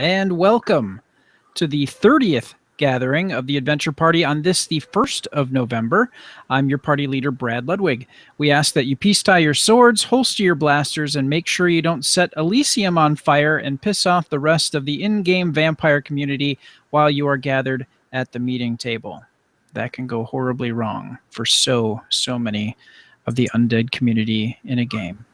and welcome to the 30th gathering of the Adventure Party on the 1st of November. I'm your party leader, Brad Ludwig. We ask that you peace tie your swords, holster your blasters, and make sure you don't set Elysium on fire and piss off the rest of the in-game vampire community while you are gathered at the meeting table. That can go horribly wrong for so many of the undead community in a game.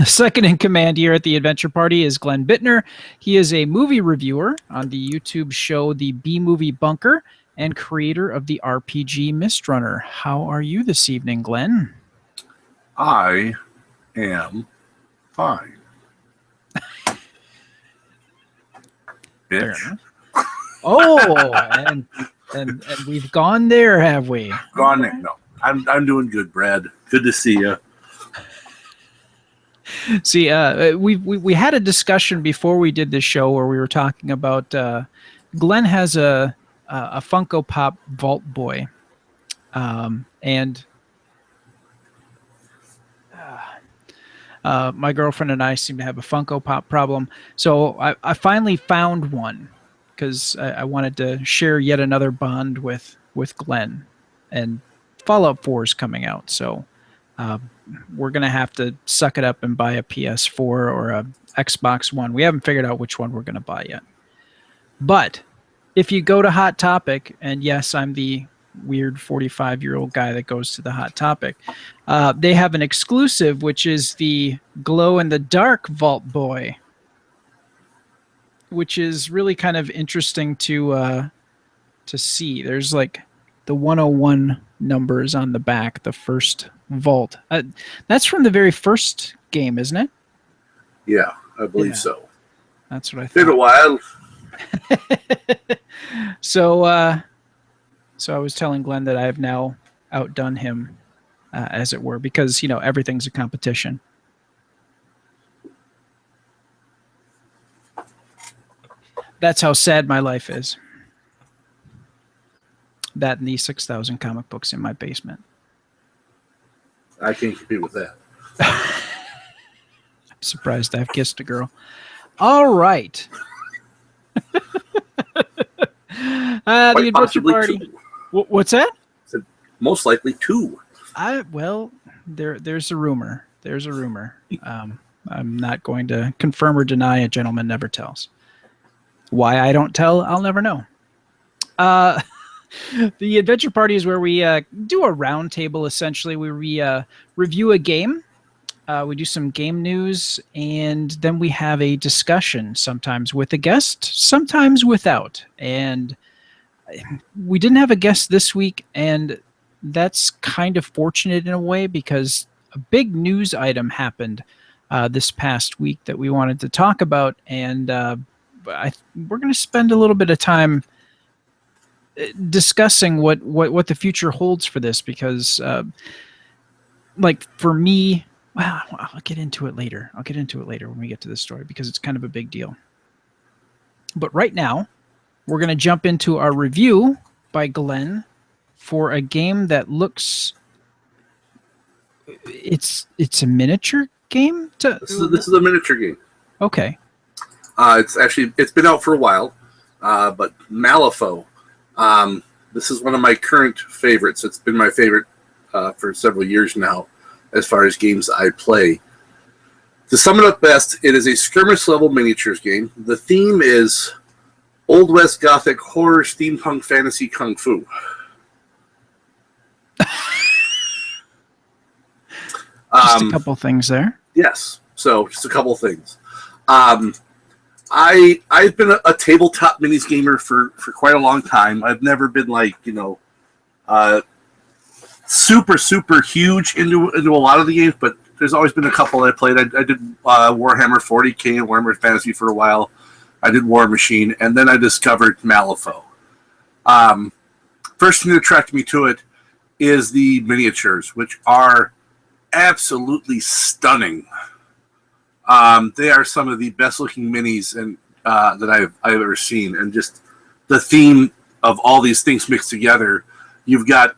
Second in command here at the Adventure Party is Glenn Bittner. He is a movie reviewer on the YouTube show The B-Movie Bunker and creator of the RPG Mistrunner. How are you this evening, Glenn? I am fine. Bitch. Oh, and we've gone there, have we? Gone there. No, I'm doing good, Brad. Good to see you. See, we had a discussion before we did this show where we were talking about Glenn has a Funko Pop Vault Boy, and my girlfriend and I seem to have a Funko Pop problem. So I finally found one because I wanted to share yet another bond with Glenn, and Fallout 4 is coming out, so. We're going to have to suck it up and buy a PS4 or a Xbox One. We haven't figured out which one we're going to buy yet. But if you go to Hot Topic, and yes, I'm the weird 45-year-old guy that goes to the Hot Topic, they have an exclusive, which is the glow-in-the-dark Vault Boy, which is really kind of interesting to see. There's like the 101 numbers on the back, the first vault. That's from the very first game, isn't it? Yeah, I believe so. That's what I thought. Been a while. So I was telling Glenn that I have now outdone him, as it were, because, everything's a competition. That's how sad my life is. That and the 6,000 comic books in my basement. I can't compete with that. I'm surprised I've kissed a girl. All right. The Adventure Party. What's that? Said most likely two. There's a rumor. There's a rumor. I'm not going to confirm or deny. A gentleman never tells. Why I don't tell, I'll never know. The Adventure Party is where we do a round table, essentially, where we review a game, we do some game news, and then we have a discussion, sometimes with a guest, sometimes without. And we didn't have a guest this week, and that's kind of fortunate in a way because a big news item happened this past week that we wanted to talk about, and we're going to spend a little bit of time discussing what the future holds for this, because like for me, well, I'll get into it later. I'll get into it later when we get to this story because it's kind of a big deal. But right now, we're going to jump into our review by Glenn for a game that looks it's a miniature game. This is a miniature game. Okay. It's been out for a while, but Malifaux. This is one of my current favorites. It's been my favorite for several years now as far as games I play. To sum it up best, it is a skirmish-level miniatures game. The theme is Old West Gothic horror, steampunk, fantasy, kung fu. Just a couple things there. Yes, so just a couple things. I've been a tabletop minis gamer for quite a long time. I've never been like, super huge into a lot of the games, but there's always been a couple I played. I did Warhammer 40K and Warhammer Fantasy for a while. I did War Machine, and then I discovered Malifaux. First thing that attracted me to it is the miniatures, which are absolutely stunning. They are some of the best-looking minis that I've ever seen, and just the theme of all these things mixed together. You've got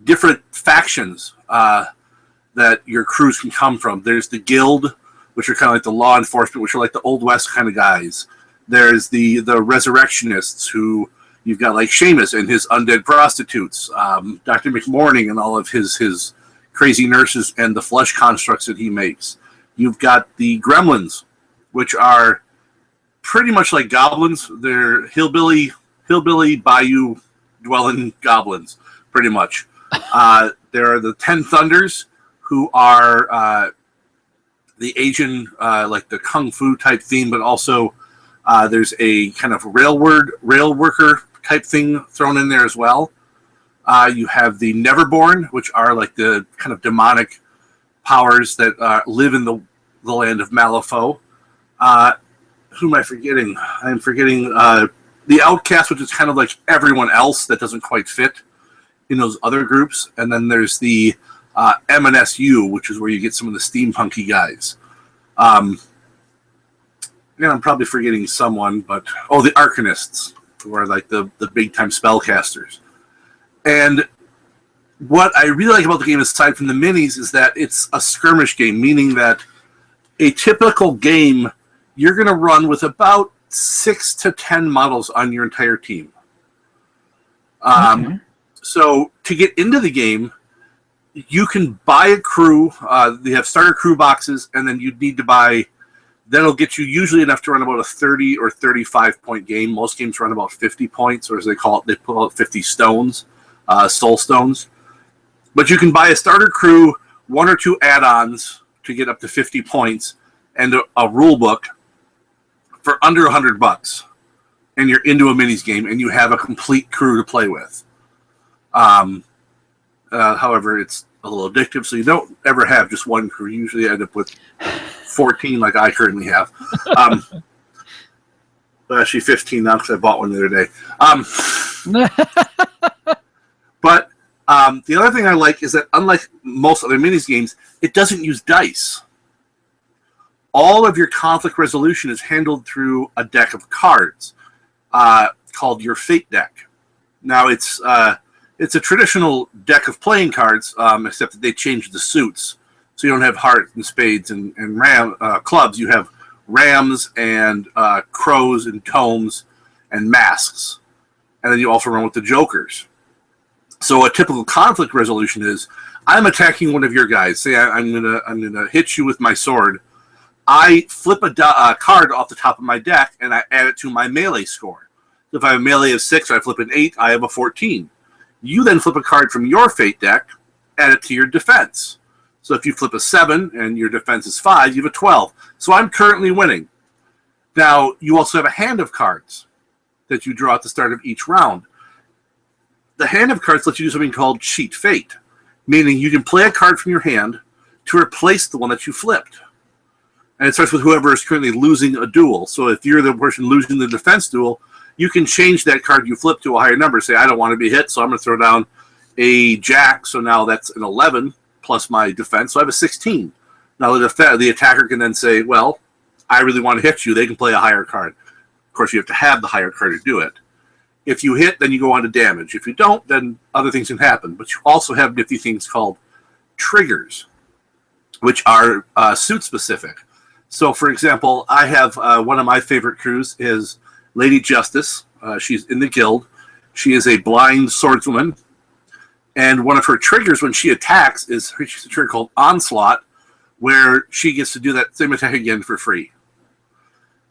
different factions that your crews can come from. There's the Guild, which are kind of like the law enforcement, which are like the Old West kind of guys. There's the resurrectionists, who you've got like Seamus and his undead prostitutes, Dr. McMorning and all of his crazy nurses and the flesh constructs that he makes. You've got the gremlins, which are pretty much like goblins. They're hillbilly bayou dwelling goblins, pretty much. There are the Ten Thunders, who are the Asian, like the kung fu type theme, but also there's a kind of rail worker type thing thrown in there as well. You have the Neverborn, which are like the kind of demonic powers that live in the land of Malifaux. Who am I forgetting? I'm forgetting the Outcast, which is kind of like everyone else that doesn't quite fit in those other groups. And then there's the MNSU, which is where you get some of the steampunky guys. And I'm probably forgetting someone, but the Arcanists, who are like the big time spellcasters. And what I really like about the game, aside from the minis, is that it's a skirmish game, meaning that a typical game, you're going to run with about 6 to 10 models on your entire team. So to get into the game, you can buy a crew. They have starter crew boxes, and then you'd need to buy. That'll get you usually enough to run about a 30 or 35 point game. Most games run about 50 points, or as they call it, they pull out 50 stones, soul stones. But you can buy a starter crew, 1 or 2 add-ons to get up to 50 points, and a rule book for under $100, and you're into a minis game, and you have a complete crew to play with. However, it's a little addictive, so you don't ever have just one crew. You usually end up with 14, like I currently have. Actually 15 now, because I bought one the other day. But the other thing I like is that, unlike most other minis games, it doesn't use dice. All of your conflict resolution is handled through a deck of cards called your Fate deck. Now, it's a traditional deck of playing cards, except that they changed the suits. So you don't have hearts and spades and clubs. You have rams and crows and tomes and masks. And then you also run with the jokers. So a typical conflict resolution is, I'm attacking one of your guys. Say I'm gonna hit you with my sword. I flip a card off the top of my deck, and I add it to my melee score. So if I have a melee of 6, I flip an 8, I have a 14. You then flip a card from your Fate deck, add it to your defense. So if you flip a 7 and your defense is 5, you have a 12. So I'm currently winning. Now, you also have a hand of cards that you draw at the start of each round. The hand of cards lets you do something called Cheat Fate, meaning you can play a card from your hand to replace the one that you flipped. And it starts with whoever is currently losing a duel. So if you're the person losing the defense duel, you can change that card you flip to a higher number. Say, I don't want to be hit, so I'm going to throw down a jack. So now that's an 11 plus my defense. So I have a 16. Now the attacker can then say, well, I really want to hit you. They can play a higher card. Of course, you have to have the higher card to do it. If you hit, then you go on to damage. If you don't, then other things can happen. But you also have nifty things called triggers, which are suit-specific. So, for example, I have one of my favorite crews is Lady Justice. She's in the guild. She is a blind swordswoman. And one of her triggers when she attacks is a trigger called Onslaught, where she gets to do that same attack again for free,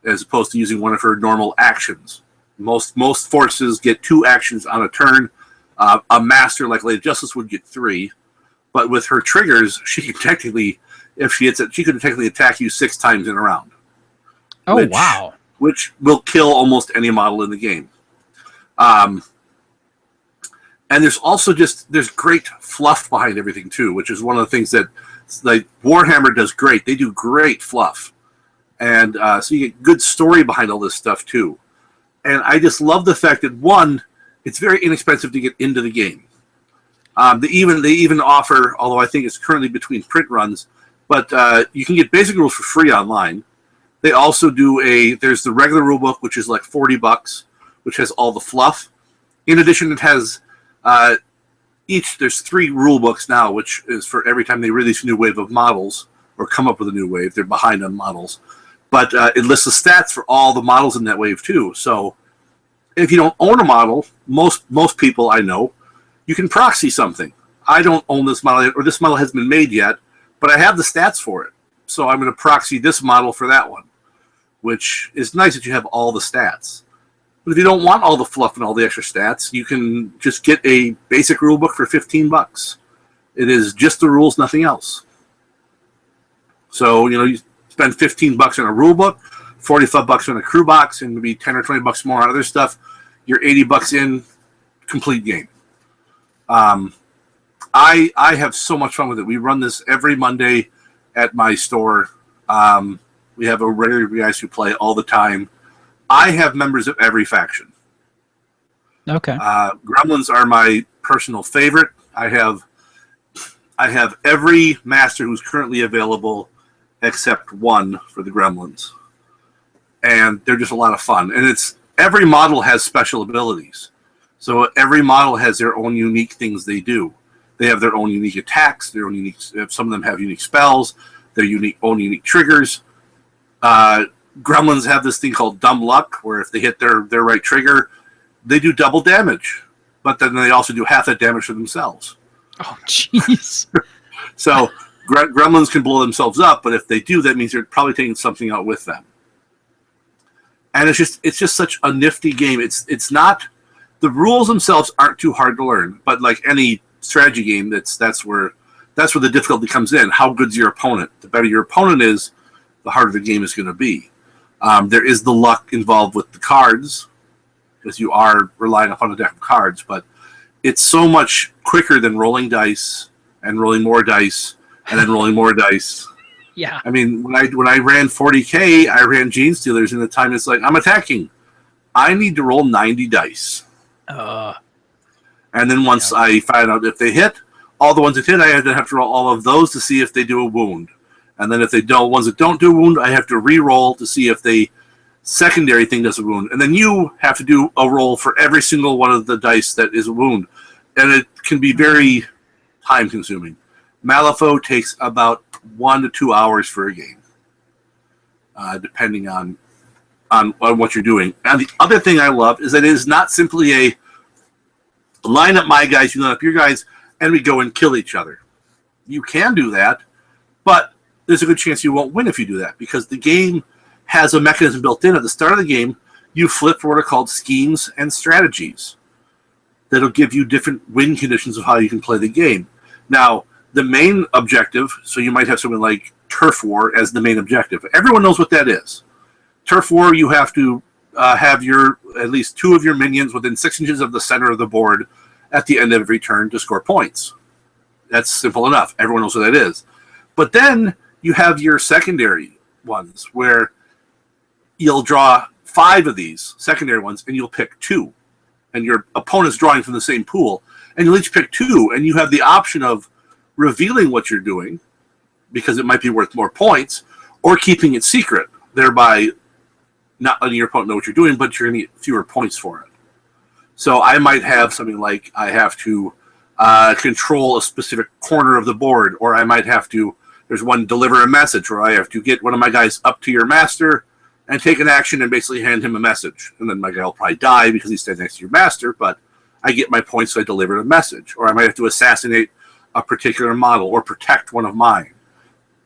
as opposed to using one of her normal actions. Most forces get 2 actions on a turn. A master like Lady Justice would get 3. But with her triggers, she can technically, if she hits it, she could technically attack you 6 times in a round. Oh, wow. Which will kill almost any model in the game. And there's also there's great fluff behind everything too, which is one of the things that like Warhammer does great. They do great fluff. And so you get good story behind all this stuff too. And I just love the fact that, one, it's very inexpensive to get into the game. They even offer, although I think it's currently between print runs, but you can get basic rules for free online. They also do there's the regular rule book, which is like $40, which has all the fluff. In addition, it has there's 3 rule books now, which is for every time they release a new wave of models. or come up with a new wave. They're behind on models. But it lists the stats for all the models in that wave too. So if you don't own a model, most people I know, you can proxy something. I don't own this model yet, or this model hasn't been made yet, but I have the stats for it. So I'm going to proxy this model for that one, which is nice that you have all the stats. But if you don't want all the fluff and all the extra stats, you can just get a basic rule book for $15. It is just the rules, nothing else. So, you spend $15 on a rule book, $45 on a crew box, and maybe $10 or $20 more on other stuff. You're $80 in, complete game. I have so much fun with it. We run this every Monday at my store. We have a regular guys who play all the time. I have members of every faction. Okay. Gremlins are my personal favorite. I have every master who's currently available except one for the Gremlins. And they're just a lot of fun. And every model has special abilities. So every model has their own unique things they do. They have their own unique attacks, their own unique. Some of them have unique spells, their own unique triggers. Gremlins have this thing called Dumb Luck, where if they hit their right trigger, they do double damage. But then they also do half that damage to themselves. Oh, jeez. So Gremlins can blow themselves up, but if they do, that means they're probably taking something out with them. And it's just such a nifty game. It's not, the rules themselves aren't too hard to learn, but like any strategy game, that's where the difficulty comes in. How good's your opponent? The better your opponent is, the harder the game is going to be. There is the luck involved with the cards, because you are relying upon a deck of cards, but it's so much quicker than rolling dice and rolling more dice and then rolling more dice. Yeah. I mean, when I ran 40K, I ran Gene Stealers, and the time it's like, I'm attacking. I need to roll 90 dice. And then once I find out if they hit, all the ones that hit, I have to roll all of those to see if they do a wound. And then if they don't, ones that don't do a wound, I have to re-roll to see if the secondary thing does a wound. And then you have to do a roll for every single one of the dice that is a wound. And it can be very time-consuming. Malifaux takes about 1 to 2 hours for a game, depending on what you're doing. And the other thing I love is that it is not simply a line up my guys, you line up your guys, and we go and kill each other. You can do that, but there's a good chance you won't win if you do that, because the game has a mechanism built in. At the start of the game, you flip for what are called schemes and strategies that'll give you different win conditions of how you can play the game. Now, the main objective, so you might have something like Turf War as the main objective. Everyone knows what that is. Turf War, you have to have at least 2 of your minions within 6 inches of the center of the board at the end of every turn to score points. That's simple enough. Everyone knows what that is. But then you have your secondary ones, where you'll draw 5 of these secondary ones, and you'll pick 2. And your opponent's drawing from the same pool, and you'll each pick 2, and you have the option of revealing what you're doing, because it might be worth more points, or keeping it secret, thereby not letting your opponent know what you're doing, but you're going to get fewer points for it. So I might have something like I have to control a specific corner of the board, or I might have to, there's one deliver a message, or I have to get one of my guys up to your master and take an action and basically hand him a message. And then my guy will probably die because he's standing next to your master, but I get my points, so I delivered a message. Or I might have to assassinate a particular model or protect one of mine.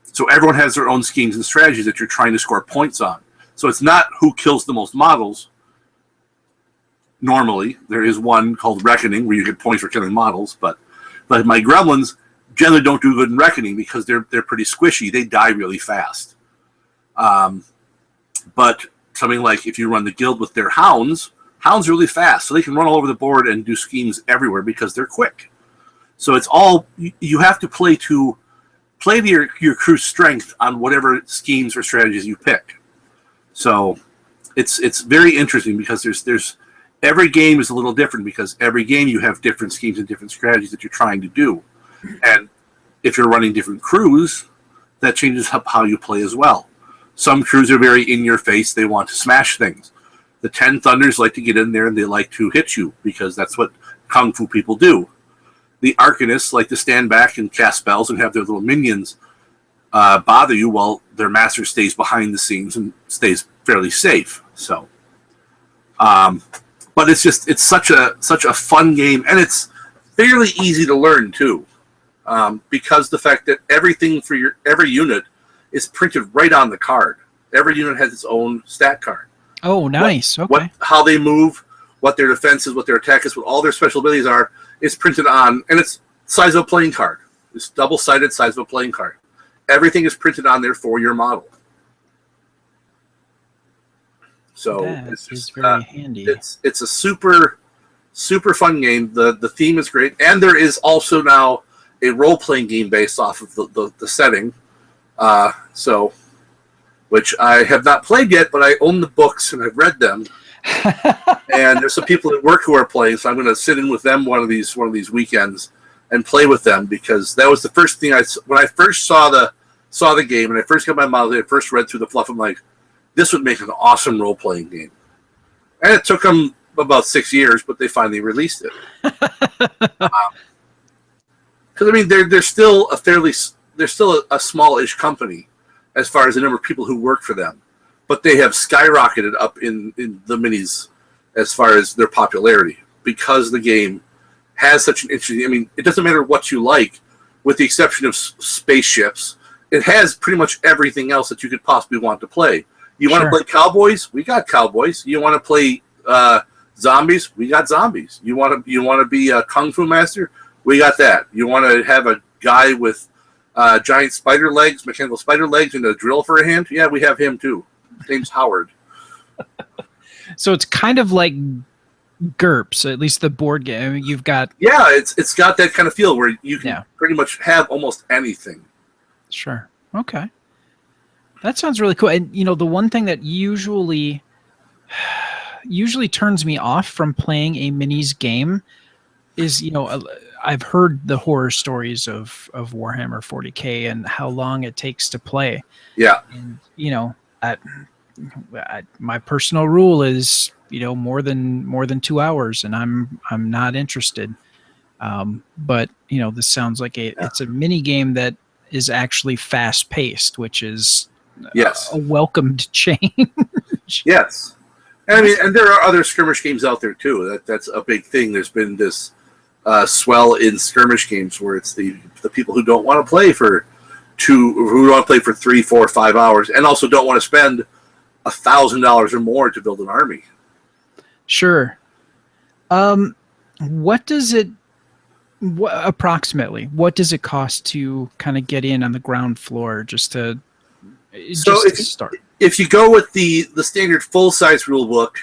So everyone has their own schemes and strategies that you're trying to score points on. So it's not who kills the most models. Normally, there is one called Reckoning where you get points for killing models, but my Gremlins generally don't do good in Reckoning because they're pretty squishy. They die really fast. But something like if you run the guild with their hounds are really fast, so they can run all over the board and do schemes everywhere because they're quick. So it's all, you have to play to your crew's strength on whatever schemes or strategies you pick. So it's very interesting because there's every game is a little different, because every game you have different schemes and different strategies that you're trying to do. And if you're running different crews, that changes up how you play as well. Some crews are very in your face. They want to smash things. The 10 Thunders like to get in there and they like to hit you because that's what Kung Fu people do. The Arcanists like to stand back and cast spells and have their little minions bother you, well, their master stays behind the scenes and stays fairly safe. So, but it's such a fun game, and it's fairly easy to learn too, because the fact that everything for every unit is printed right on the card. Every unit has its own stat card. Oh, nice. Okay. How they move, what their defense is, what their attack is, what all their special abilities are, is printed on, and it's size of a playing card. It's double-sided size of a playing card. Everything is printed on there for your model. So it's very handy. It's a super fun game. The theme is great, and there is also now a role-playing game based off of the setting. Which I have not played yet, but I own the books and I've read them. And there's some people at work who are playing, so I'm going to sit in with them one of these weekends and play with them, because that was the first thing when I first saw the game and I first got my model, I first read through the fluff. I'm like, this would make an awesome role playing game. And it took them about 6 years, but they finally released it. Because I mean, they're still a smallish company as far as the number of people who work for them, but they have skyrocketed up in the minis as far as their popularity, because the game has such an interesting. I mean, it doesn't matter what you like, with the exception of spaceships. It has pretty much everything else that you could possibly want to play. You want to play cowboys? We got cowboys. You want to play zombies? We got zombies. You want to be a kung fu master? We got that. You want to have a guy with giant spider legs, mechanical spider legs, and a drill for a hand? Yeah, we have him too. His name's Howard. So it's kind of like GURPS, at least the board game. You've got it's got that kind of feel where you can pretty much have almost anything. Sure. Okay. That sounds really cool. And the one thing that usually turns me off from playing a minis game is, I've heard the horror stories of Warhammer 40K and how long it takes to play. Yeah. And my personal rule is, more than 2 hours, and I'm not interested. But this sounds like it's a mini game that is actually fast paced, which is a welcomed change. Yes. And I mean, and there are other skirmish games out there too. That's a big thing. There's been this swell in skirmish games where it's the people who don't want to play for 3, 4, 5 hours, and also don't want to spend $1,000 or more to build an army. Sure. What does it cost to kind of get in on the ground floor just to start? If you go with the standard full-size rule book,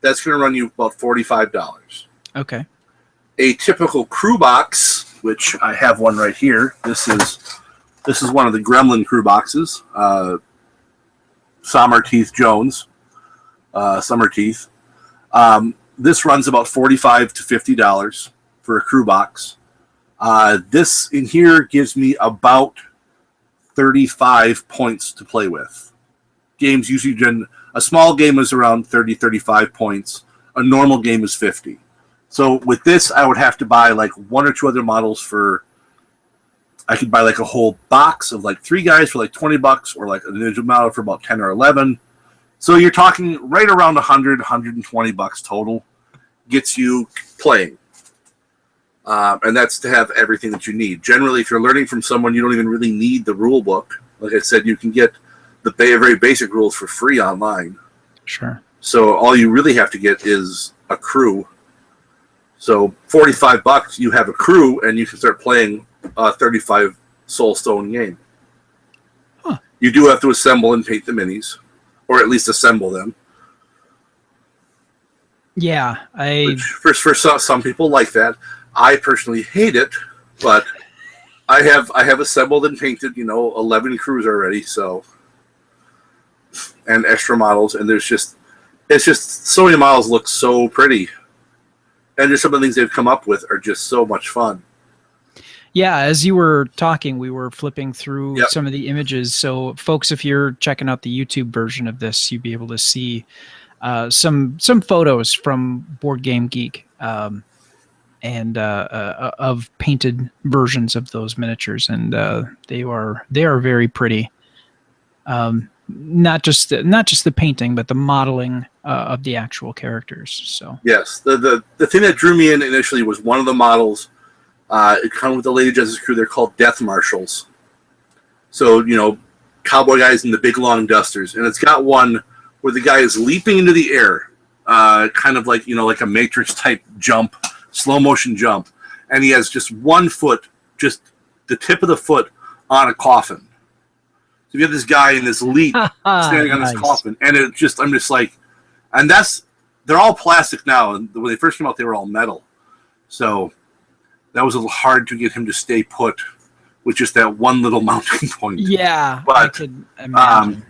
that's going to run you about $45. Okay. A typical crew box, which I have one right here. This is one of the Gremlin crew boxes. Sommerteeth Jones. Summerteeth. This runs about $45 to $50 for a crew box. This in here gives me about 35 points to play with. Games usually a small game is around 30, 35 points. A normal game is 50. So with this, I would have to buy like one or two other models I could buy like a whole box of like 3 guys for like $20, or like a Ninja model for about 10 or 11. So you're talking right around 100, $120 total. Gets you playing. And that's to have everything that you need. Generally, if you're learning from someone, you don't even really need the rule book. Like I said, you can get the very basic rules for free online. Sure. So all you really have to get is a crew. So $45, you have a crew, and you can start playing a 35 Soulstone game. Huh. You do have to assemble and paint the minis, or at least assemble them. Yeah, Which for some people like that. I personally hate it, but I have assembled and painted 11 crews already, so, and extra models, and it's just so many models look so pretty, and just some of the things they've come up with are just so much fun. Yeah, as you were talking, we were flipping through some of the images. So, folks, if you're checking out the YouTube version of this, you'll be able to see some photos from Board Game Geek. and of painted versions of those miniatures, and they are very pretty. Not just the painting, but the modeling of the actual characters. So yes, the thing that drew me in initially was one of the models. It comes with the Lady Justice crew. They're called Death Marshals. So, cowboy guys in the big long dusters, and it's got one where the guy is leaping into the air, kind of like like a Matrix type jump, slow motion jump, and he has just one foot, just the tip of the foot on a coffin. So you have this guy in this leap standing on this coffin, and I'm just like, and they're all plastic now, and when they first came out, they were all metal. So that was a little hard to get him to stay put with just that one little mounting point. Yeah, but I could imagine.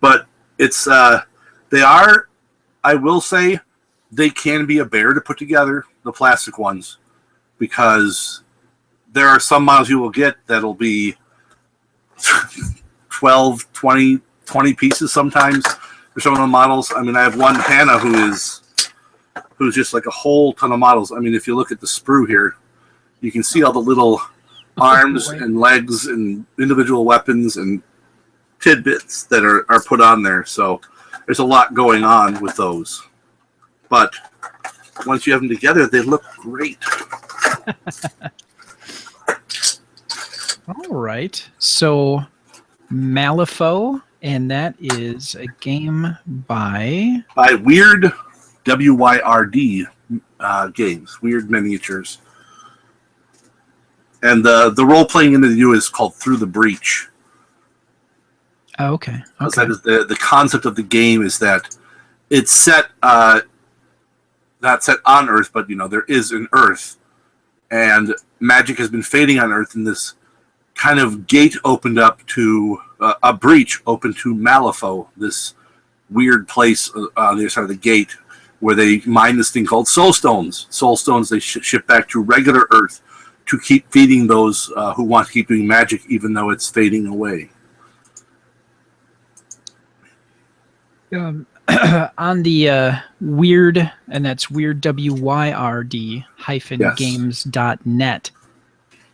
But it's they are, I will say, they can be a bear to put together, the plastic ones, because there are some models you will get that'll be 12, 20 pieces sometimes for some of the models. I mean, I have one Hannah who's just like a whole ton of models. I mean, if you look at the sprue here, you can see all the little arms and legs and individual weapons and tidbits that are put on there. So there's a lot going on with those. But once you have them together, they look great. All right. So Malifaux, and that is a game by Wyrd, WYRD games, Wyrd Miniatures. And the role-playing interview is called Through the Breach. Oh, okay. That is the concept of the game is that it's set, not set on Earth, but there is an Earth, and magic has been fading on Earth, and this kind of gate opened up to a breach open to Malifaux, this weird place on the other side of the gate where they mine this thing called soul stones. Soul stones they ship back to regular Earth to keep feeding those who want to keep doing magic, even though it's fading away. On the Wyrd, and that's Wyrd, WYRD -games.net,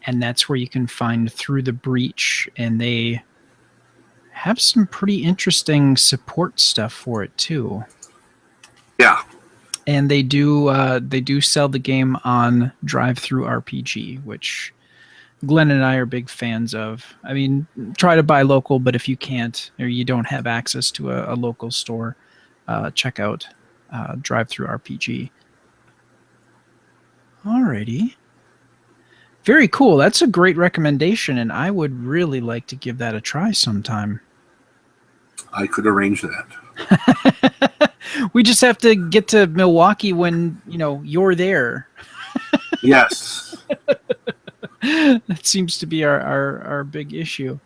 and that's where you can find Through the Breach, and they have some pretty interesting support stuff for it too. Yeah. And they do sell the game on Drive-Thru RPG, which Glenn and I are big fans of. I mean, try to buy local, but if you can't or you don't have access to a local store, check out Drive-Thru RPG. Alrighty. Very cool. That's a great recommendation, and I would really like to give that a try sometime. I could arrange that. We just have to get to Milwaukee when you're there. Yes. That seems to be our big issue.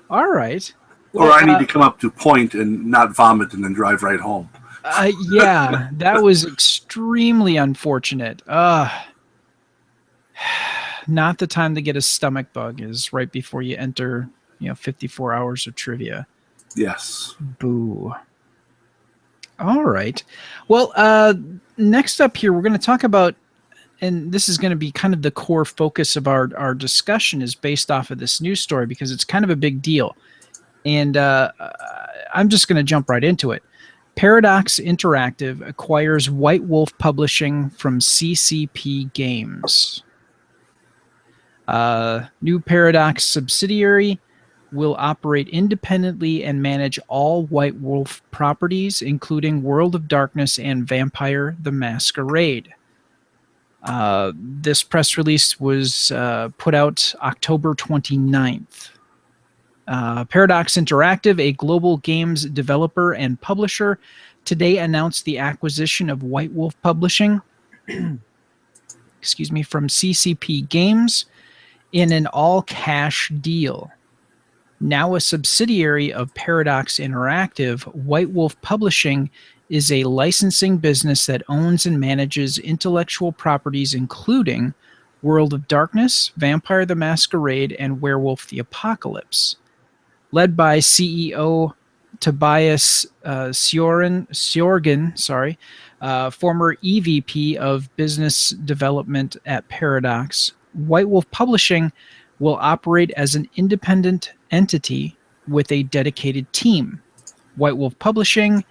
All right. Or I need to come up to Point and not vomit and then drive right home. Yeah, that was extremely unfortunate. Not the time to get a stomach bug is right before you enter 54 hours of trivia. Yes. Boo. All right. Well, next up here, we're going to talk about, and this is going to be kind of the core focus of our discussion, is based off of this news story because it's kind of a big deal. And I'm just going to jump right into it. Paradox Interactive acquires White Wolf Publishing from CCP Games. New Paradox subsidiary will operate independently and manage all White Wolf properties, including World of Darkness and Vampire the Masquerade. This press release was put out October 29th. Paradox Interactive, a global games developer and publisher, today announced the acquisition of White Wolf Publishing excuse me, from CCP Games in an all-cash deal. Now a subsidiary of Paradox Interactive, White Wolf Publishing is a licensing business that owns and manages intellectual properties including World of Darkness, Vampire the Masquerade, and Werewolf the Apocalypse. Led by CEO Tobias Sjorgen, former EVP of Business Development at Paradox, White Wolf Publishing will operate as an independent entity with a dedicated team. White Wolf Publishing,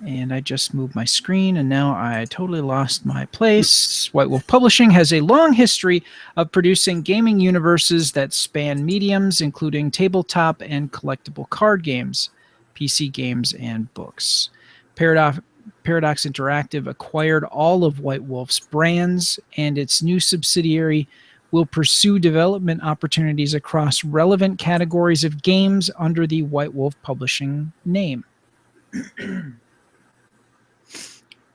and I just moved my screen and now I totally lost my place. White Wolf Publishing has a long history of producing gaming universes that span mediums, including tabletop and collectible card games, PC games, and books. Paradox Interactive acquired all of White Wolf's brands, and its new subsidiary will pursue development opportunities across relevant categories of games under the White Wolf Publishing name.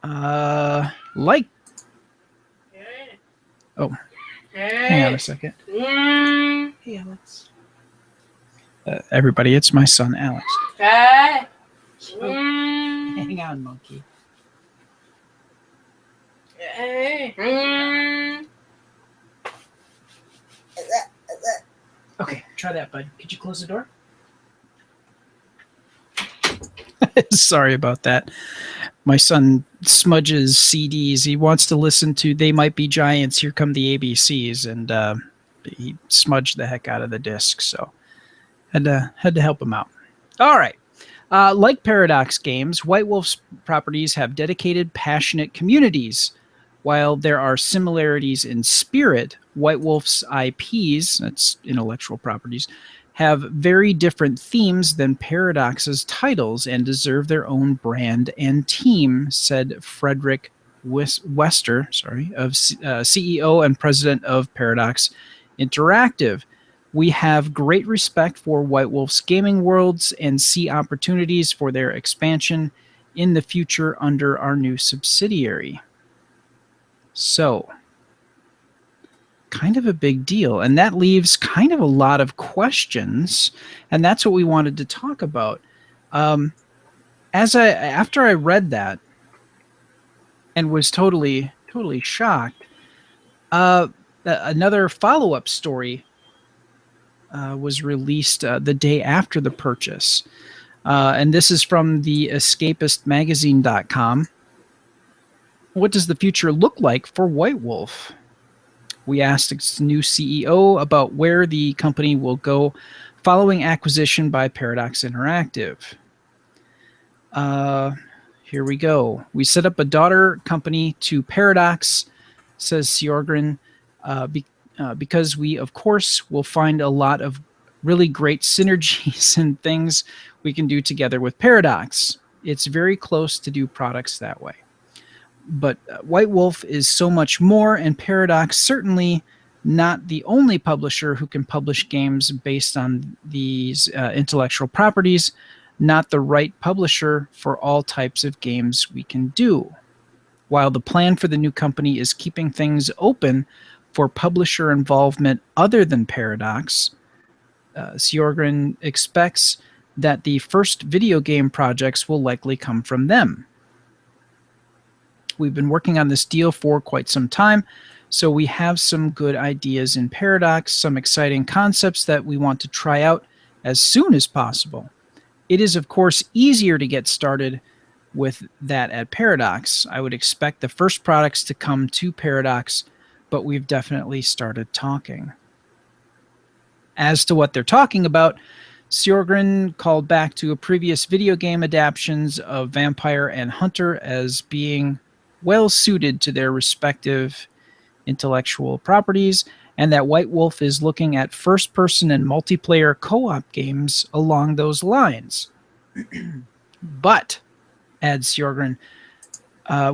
Like... Oh, hang on a second. Hey, Alex. Everybody, it's my son, Alex. Oh, hang on, monkey. Okay, try that, bud. Could you close the door? Sorry about that. My son smudges CDs. He wants to listen to They Might Be Giants, Here Come the ABCs, and he smudged the heck out of the disc, so had to help him out. All right. Like Paradox Games, White Wolf's properties have dedicated, passionate communities. While there are similarities in spirit, White Wolf's IPs, that's intellectual properties, have very different themes than Paradox's titles and deserve their own brand and team, said Frederick Wester, CEO and president of Paradox Interactive. We have great respect for White Wolf's gaming worlds and see opportunities for their expansion in the future under our new subsidiary. So, kind of a big deal, and that leaves kind of a lot of questions, and that's what we wanted to talk about. After I read that and was totally shocked, another follow-up story was released the day after the purchase, and this is from the escapistmagazine.com. What does the future look like for White Wolf? We asked its new CEO about where the company will go following acquisition by Paradox Interactive. Here we go. We set up a daughter company to Paradox, says Sjorgen, because we, of course, will find a lot of really great synergies and things we can do together with Paradox. It's very close to do products that way. But White Wolf is so much more, and Paradox certainly not the only publisher who can publish games based on these intellectual properties, not the right publisher for all types of games we can do. While the plan for the new company is keeping things open for publisher involvement other than Paradox, Sjorgen expects that the first video game projects will likely come from them. We've been working on this deal for quite some time, so we have some good ideas in Paradox, some exciting concepts that we want to try out as soon as possible. It is, of course, easier to get started with that at Paradox. I would expect the first products to come to Paradox, but we've definitely started talking. As to what they're talking about, Sjorgen called back to a previous video game adaptations of Vampire and Hunter as being well suited to their respective intellectual properties, and that White Wolf is looking at first-person and multiplayer co-op games along those lines. But, adds Sjorgen,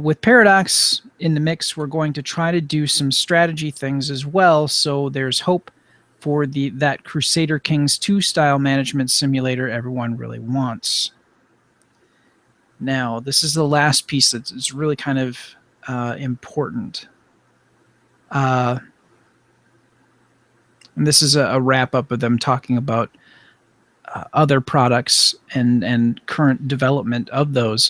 with Paradox in the mix, we're going to try to do some strategy things as well, so there's hope for that Crusader Kings 2 style management simulator everyone really wants. Now, this is the last piece that's really kind of important. And this is a wrap-up of them talking about other products and current development of those.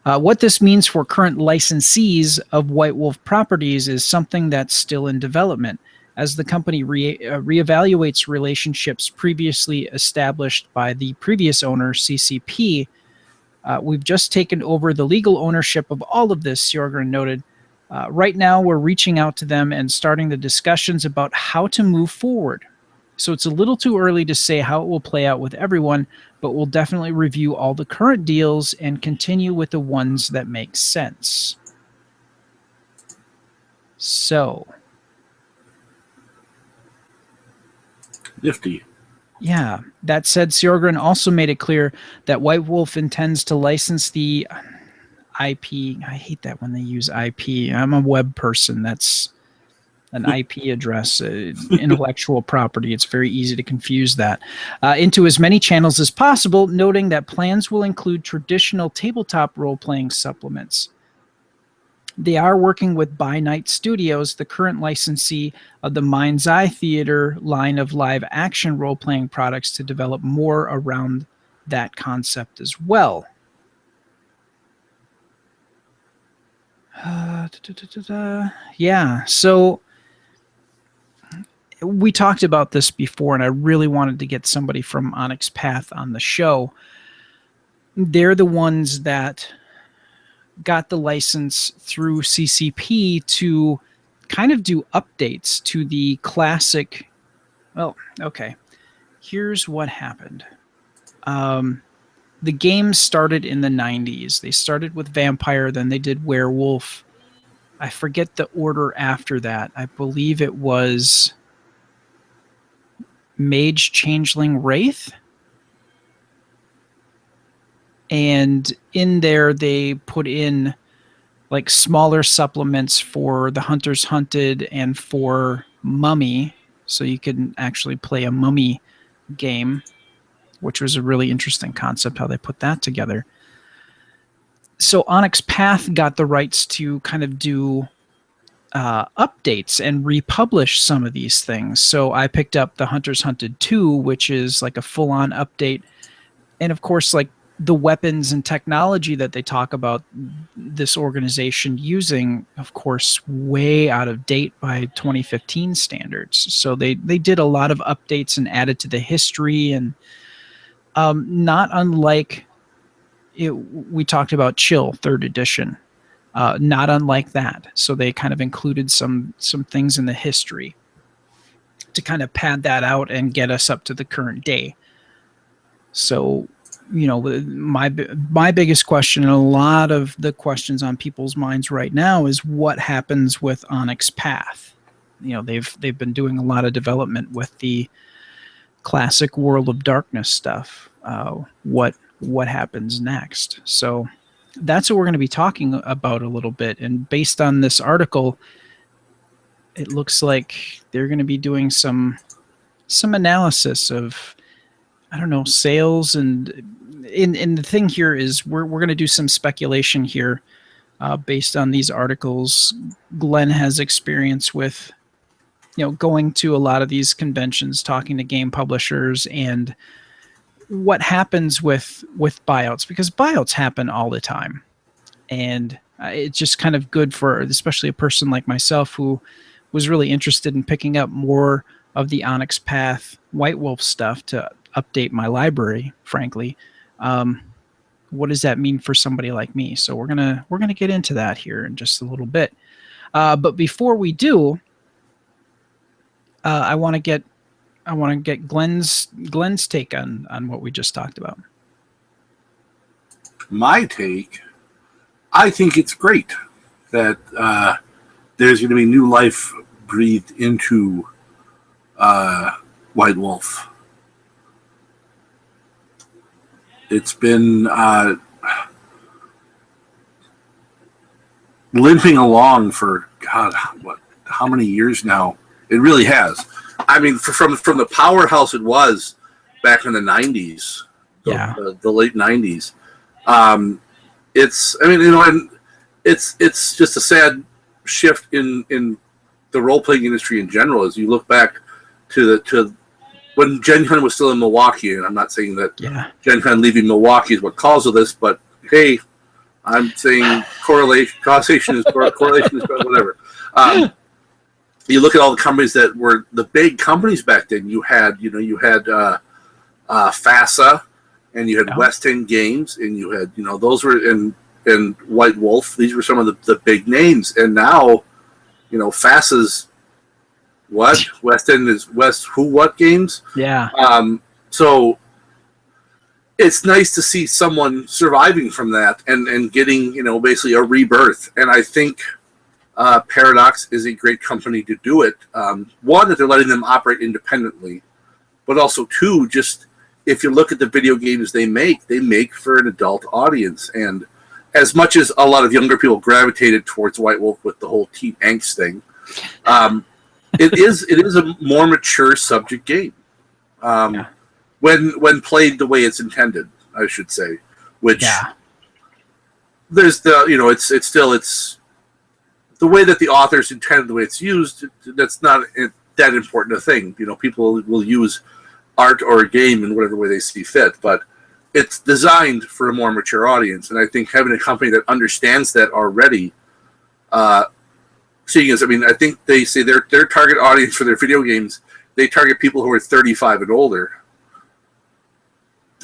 What this means for current licensees of White Wolf properties is something that's still in development. as the company reevaluates relationships previously established by the previous owner, CCP. We've just taken over the legal ownership of all of this, Sjorgren noted. Right now, we're reaching out to them and starting the discussions about how to move forward. So it's a little too early to say how it will play out with everyone, but we'll definitely review all the current deals and continue with the ones that make sense. So. Nifty. Yeah. That said, Sjorgren also made it clear that White Wolf intends to license the IP. I hate that when they use IP. I'm a web person. That's an IP address, intellectual property. It's very easy to confuse that. Into as many channels as possible, noting that plans will include traditional tabletop role-playing supplements. They are working with By Night Studios, the current licensee of the Mind's Eye Theater line of live-action role-playing products, to develop more around that concept as well. Yeah, so we talked about this before, and I really wanted to get somebody from Onyx Path on the show. They're the ones that got the license through CCP to kind of do updates to the classic. Well, okay. Here's what happened. The game started in the 90s. They started with Vampire, then they did Werewolf. I forget the order after that. I believe it was Mage, Changeling, Wraith. And in there, they put in like smaller supplements for the Hunters Hunted and for Mummy. So you could actually play a Mummy game, which was a really interesting concept, how they put that together. So Onyx Path got the rights to kind of do updates and republish some of these things. So I picked up the Hunters Hunted 2, which is like a full-on update. And of course, like the weapons and technology that they talk about this organization using, of course, way out of date by 2015 standards. So they did a lot of updates and added to the history, and not unlike we talked about Chill 3rd edition, not unlike that. So they kind of included some things in the history to kind of pad that out and get us up to the current day. So, you know, my biggest question, and a lot of the questions on people's minds right now, is what happens with Onyx Path. You know, they've been doing a lot of development with the classic World of Darkness stuff. What happens next? So that's what we're going to be talking about a little bit. And based on this article, it looks like they're going to be doing some analysis of, I don't know, sales. And the thing here is we're going to do some speculation here based on these articles. Glenn has experience with, you know, going to a lot of these conventions, talking to game publishers, and what happens with buyouts, because buyouts happen all the time. And it's just kind of good for, especially a person like myself who was really interested in picking up more of the Onyx Path White Wolf stuff to update my library, frankly. What does that mean for somebody like me? So we're gonna get into that here in just a little bit. But before we do, I want to get Glenn's take on what we just talked about. My take, I think it's great that there's going to be new life breathed into White Wolf. It's been limping along for, God, how many years now? It really has. I mean, from the powerhouse it was back in the 90s, the late 90s. It's just a sad shift in the role-playing industry in general. As you look back to when Gen Con was still in Milwaukee, and I'm not saying that Gen Con leaving Milwaukee is what caused this, but hey, I'm saying causation is correlation is whatever. you look at all the companies that were the big companies back then. You had FASA, and you had West End Games, and you had those were in White Wolf. These were some of the big names, and now FASA's what? West End is West Who What Games. Yeah. So it's nice to see someone surviving from that and getting basically a rebirth. And I think Paradox is a great company to do it. One, that they're letting them operate independently, but also two, just if you look at the video games they make for an adult audience. And as much as a lot of younger people gravitated towards White Wolf with the whole teen angst thing, it is a more mature subject game when played the way it's intended, I should say. Which there's it's the way that the authors intended, the way it's used. That's not that important a thing. People will use art or a game in whatever way they see fit, but it's designed for a more mature audience. And I think having a company that understands that already, seeing as, I think they say their target audience for their video games, they target people who are 35 and older.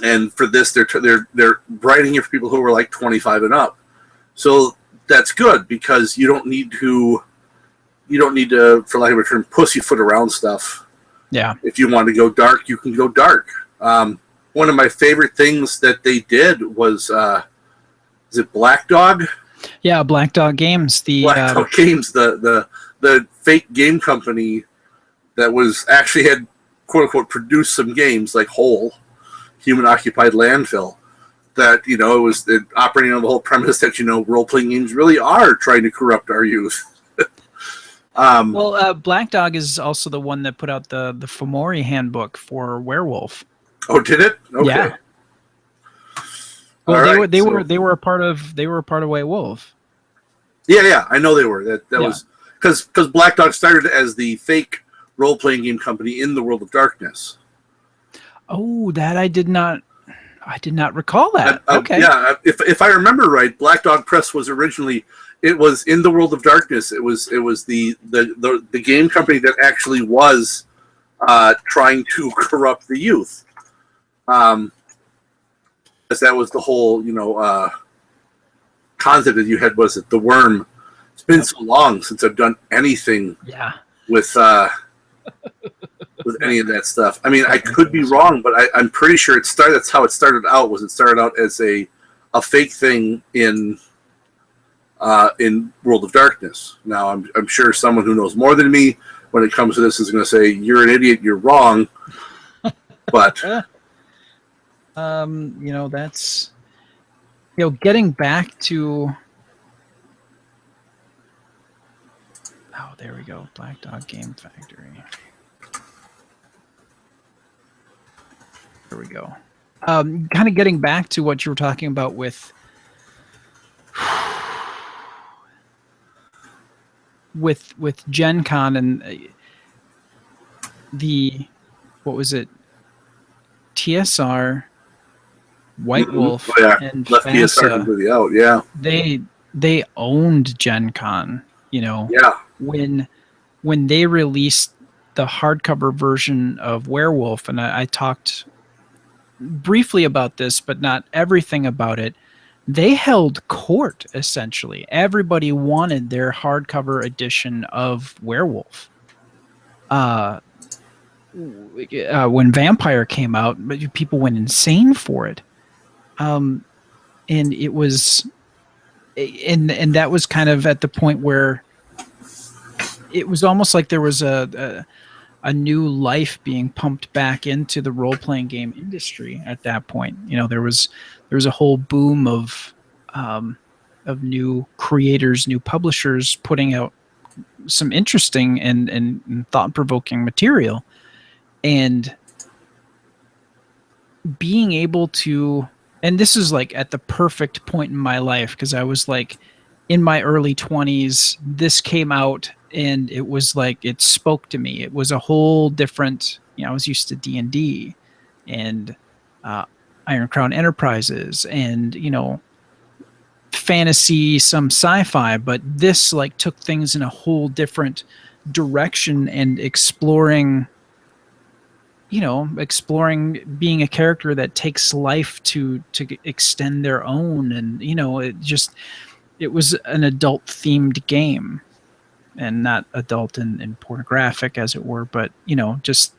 And for this, they're writing it for people who are like 25 and up. So that's good, because you don't need to, for lack of a term, pussyfoot around stuff. Yeah. If you want to go dark, you can go dark. One of my favorite things that they did was, is it Black Dog? Yeah, Black Dog Games. Black Dog Games, the fake game company that was actually had quote unquote produced some games like Hole, Human Occupied Landfill. That it was operating on the whole premise that role playing games really are trying to corrupt our youth. Black Dog is also the one that put out the Fomori handbook for Werewolf. Oh, did it? Okay. Yeah. Well, they were a part of White Wolf. Yeah, I know they were. That was because Black Dog started as the fake role playing game company in the World of Darkness. Oh, that I did not recall that. Okay. Yeah, if I remember right, Black Dog Press was originally. It was in the World of Darkness. It was the game company that actually was trying to corrupt the youth. Because that was the whole concept that you had. Was it the worm? It's been so long since I've done anything with any of that stuff. I could be wrong, but I'm pretty sure that's how it started out. It started out as a fake thing in World of Darkness. Now, I'm sure someone who knows more than me when it comes to this is going to say, "You're an idiot. You're wrong." But that's getting back to. Oh, there we go. Black Dog Game Factory. There we go. Kind of getting back to what you were talking about with Gen Con and what was it? TSR, White Wolf, and left TSR completely out. Yeah, they owned Gen Con. When they released the hardcover version of Werewolf, and I talked briefly about this, but not everything about it. They held court, essentially. Everybody wanted their hardcover edition of Werewolf. When Vampire came out, people went insane for it. And it was... And that was kind of at the point where it was almost like there was a new life being pumped back into the role-playing game industry at that point. There was a whole boom of new creators, new publishers putting out some interesting and thought-provoking material, and being able to. And this is like at the perfect point in my life, because I was like in my early 20s. This came out, and it was like it spoke to me. It was a whole different. I was used to D&D and Iron Crown Enterprises and fantasy, some sci-fi, but this like took things in a whole different direction and exploring being a character that takes life to extend their own. And it was an adult themed game, and not adult and pornographic as it were, but just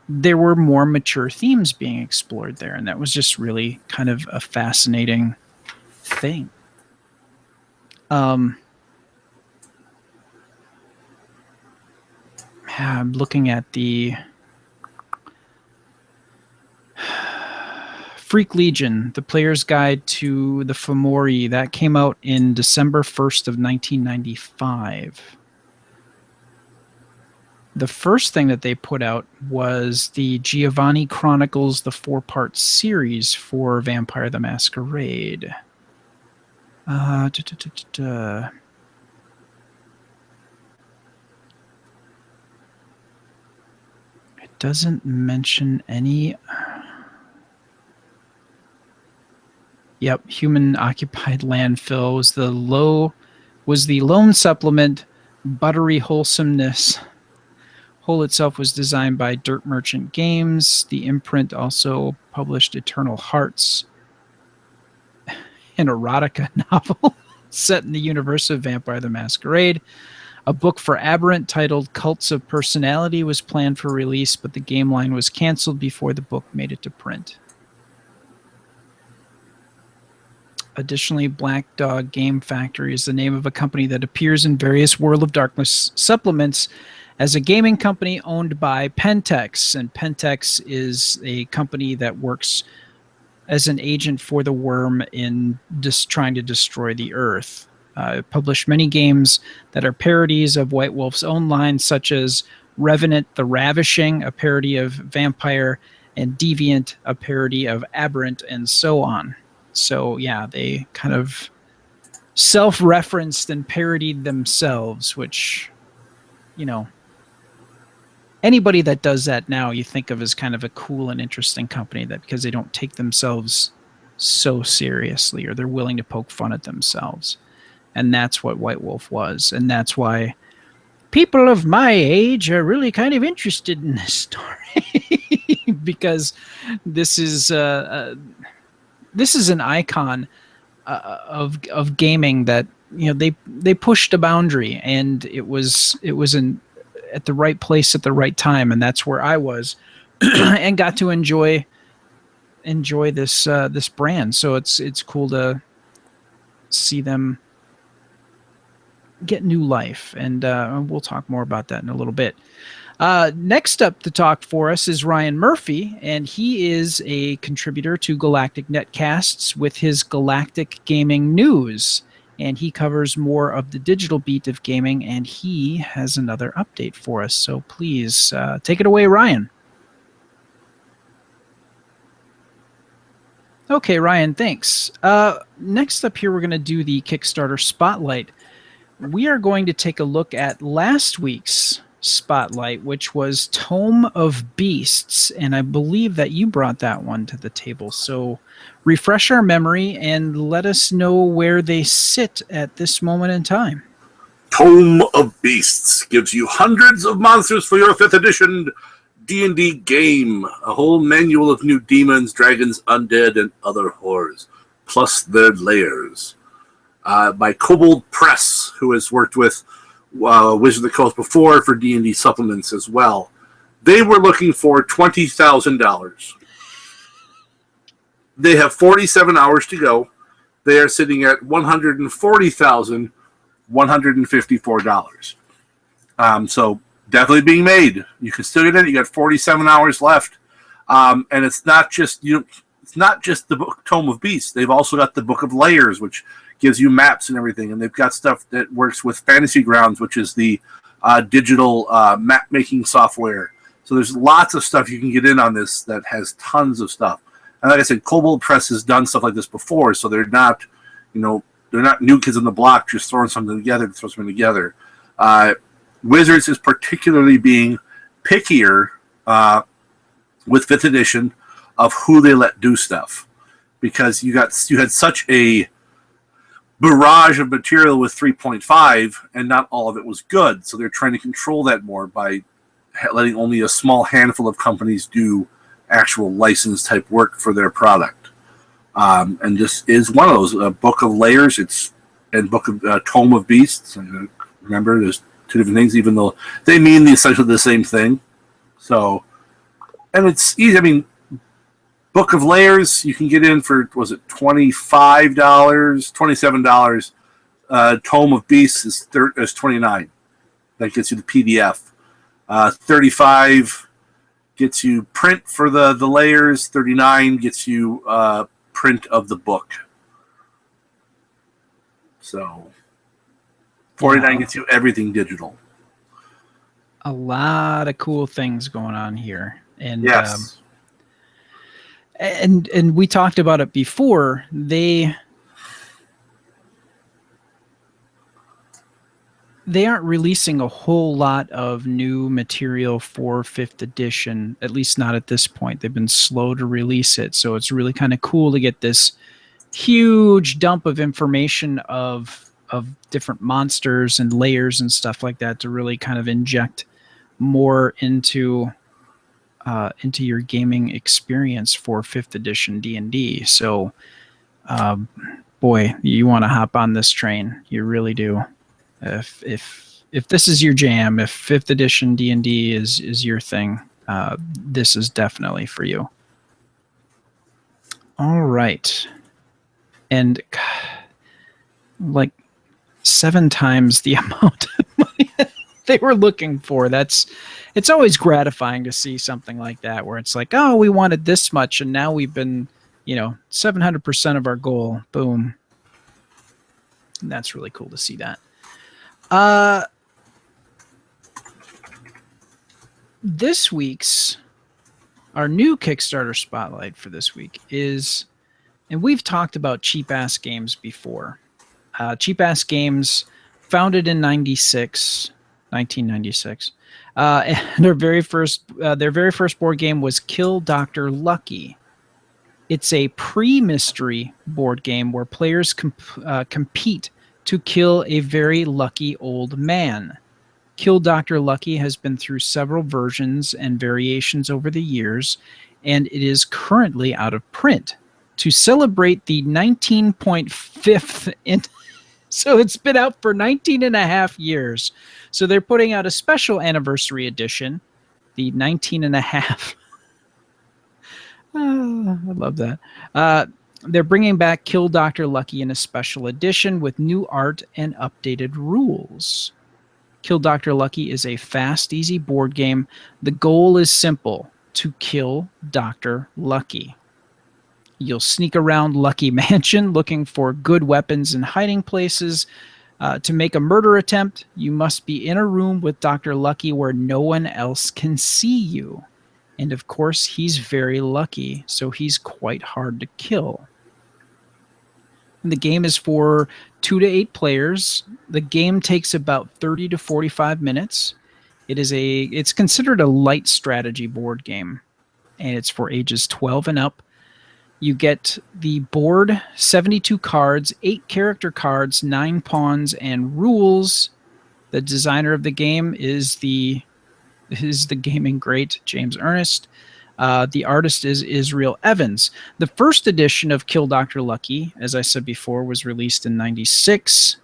there were more mature themes being explored there, and that was just really kind of a fascinating thing. I'm looking at the Freak Legion, the Player's Guide to the Fomori, that came out in December 1st of 1995. The first thing that they put out was the Giovanni Chronicles, the 4-part series for Vampire the Masquerade. It doesn't mention any. Yep, Human Occupied Landfill was the lone supplement. Buttery Wholesomeness. Whole itself was designed by Dirt Merchant Games. The imprint also published Eternal Hearts, an erotica novel set in the universe of Vampire the Masquerade. A book for Aberrant titled Cults of Personality was planned for release, but the game line was canceled before the book made it to print. Additionally, Black Dog Game Factory is the name of a company that appears in various World of Darkness supplements as a gaming company owned by Pentex. And Pentex is a company that works as an agent for the worm in just trying to destroy the Earth. It published many games that are parodies of White Wolf's own lines, such as Revenant the Ravishing, a parody of Vampire, and Deviant, a parody of Aberrant, and so on. So yeah, they kind of self-referenced and parodied themselves, which, anybody that does that now you think of as kind of a cool and interesting company, that because they don't take themselves so seriously, or they're willing to poke fun at themselves. And that's what White Wolf was. And that's why people of my age are really kind of interested in this story because this is an icon of gaming that, they pushed a boundary, and it was at the right place at the right time, and that's where I was and got to enjoy this brand. So it's cool to see them get new life, and we'll talk more about that in a little bit. Next up to talk for us is Ryan Murphy, and he is a contributor to Galactic Netcasts with his Galactic Gaming News, and he covers more of the digital beat of gaming, and he has another update for us. So please take it away, Ryan. Okay, Ryan, thanks. Next up here, we're going to do the Kickstarter Spotlight. We are going to take a look at last week's Spotlight, which was Tome of Beasts, and I believe that you brought that one to the table. So refresh our memory and let us know where they sit at this moment in time. Tome of Beasts gives you hundreds of monsters for your 5th edition D&D game, a whole manual of new demons, dragons, undead, and other horrors, plus their layers. By Kobold Press, who has worked with Wizard of the Coast before for D&D supplements as well. They were looking for $20,000. They have 47 hours to go. They are sitting at $140,154. So definitely being made. You can still get it. You got 47 hours left, and it's not just it's not just the book Tome of Beasts. They've also got the Book of Layers, which gives you maps and everything, and they've got stuff that works with Fantasy Grounds, which is the digital map-making software. So there's lots of stuff you can get in on this that has tons of stuff. And like I said, Kobold Press has done stuff like this before, so they're not, they're not new kids on the block just throwing something together to throw something together. Wizards is particularly being pickier with 5th edition of who they let do stuff, because you had such a barrage of material with 3.5, and not all of it was good. So they're trying to control that more by letting only a small handful of companies do actual license type work for their product. And this is one of those. Book of Layers, and Book of Tome of Beasts. Remember, there's two different things, even though they mean essentially the same thing. So, and it's easy. I mean, Book of Layers you can get in for, was it $25, $27. Tome of Beasts is $29. That gets you the PDF. $35 gets you print for the layers. $39 gets you print of the book. So $49 gets you everything digital. A lot of cool things going on here, and yes. And we talked about it before. They aren't releasing a whole lot of new material for 5th edition, at least not at this point. They've been slow to release it, so it's really kind of cool to get this huge dump of information of different monsters and layers and stuff like that to really kind of inject more into your gaming experience for 5th edition D&D. So, boy, you want to hop on this train. You really do. If this is your jam, if 5th edition D&D is your thing, this is definitely for you. All right. And like 7 times the amount of money they were looking for. It's always gratifying to see something like that where it's like, oh, we wanted this much and now we've been, 700% of our goal. Boom. And that's really cool to see that. This week's, our new Kickstarter spotlight for this week is, and we've talked about Cheap Ass Games before. Cheap Ass Games, founded in 1996. And their very first board game was Kill Dr. Lucky. It's a pre-mystery board game where players compete to kill a very lucky old man. Kill Dr. Lucky has been through several versions and variations over the years, and it is currently out of print. To celebrate the 19.5th so it's been out for 19 and a half years. So they're putting out a special anniversary edition, the 19 and a half. I love that. They're bringing back Kill Dr. Lucky in a special edition with new art and updated rules. Kill Dr. Lucky is a fast, easy board game. The goal is simple: to kill Dr. Lucky. You'll sneak around Lucky Mansion looking for good weapons and hiding places. To make a murder attempt, you must be in a room with Dr. Lucky where no one else can see you. And of course, he's very lucky, so he's quite hard to kill. And the game is for 2 to 8 players. The game takes about 30 to 45 minutes. It's considered a light strategy board game, and it's for ages 12 and up. You get the board, 72 cards, 8 character cards, 9 pawns, and rules. The designer of the game is the gaming great James Ernest. The artist is Israel Evans. The first edition of Kill Dr. Lucky, as I said before, was released in 96,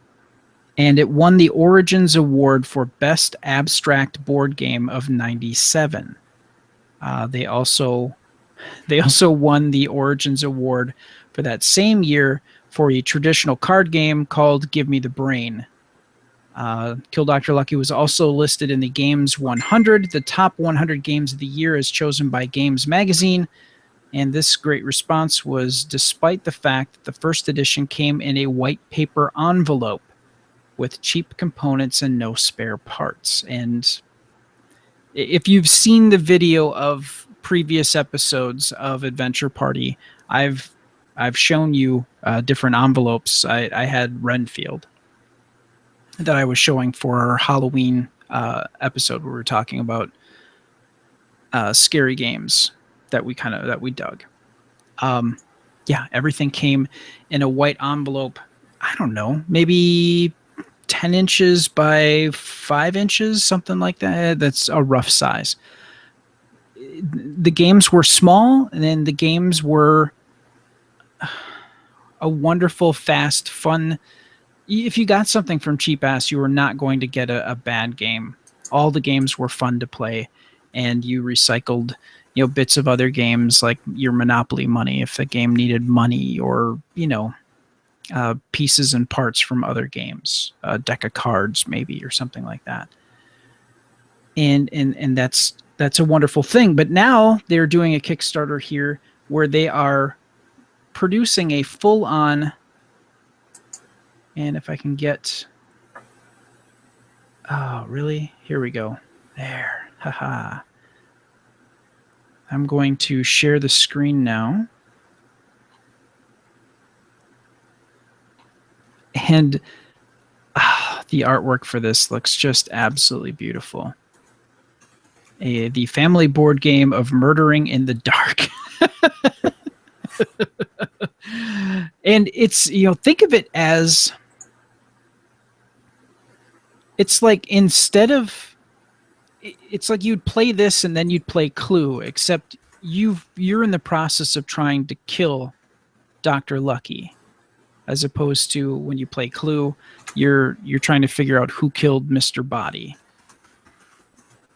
and it won the Origins Award for Best Abstract Board Game of 97. They also won the Origins Award for that same year for a traditional card game called Give Me the Brain. Kill Dr. Lucky was also listed in the Games 100, the top 100 games of the year as chosen by Games Magazine. And this great response was despite the fact that the first edition came in a white paper envelope with cheap components and no spare parts. And if you've seen the video of previous episodes of Adventure Party, I've shown you different envelopes. I had Renfield that I was showing for our Halloween episode where we were talking about scary games that we dug. Everything came in a white envelope, I don't know, maybe 10 inches by 5 inches, something like that. That's a rough size. The games were small, and then the games were a wonderful, fast, fun. If you got something from Cheap Ass, you were not going to get a bad game. All the games were fun to play, and you recycled, bits of other games like your Monopoly money if the game needed money, or pieces and parts from other games, a deck of cards maybe, or something like that. And that's a wonderful thing. But now they're doing a Kickstarter here where they are producing a full-on, and if I can get, oh really, here we go, there, haha. I'm going to share the screen now, and the artwork for this looks just absolutely beautiful. The family board game of murdering in the dark. And it's, think of it as, it's like it's like you'd play this and then you'd play Clue, except you're in the process of trying to kill Dr. Lucky, as opposed to when you play Clue, you're trying to figure out who killed Mr. Body.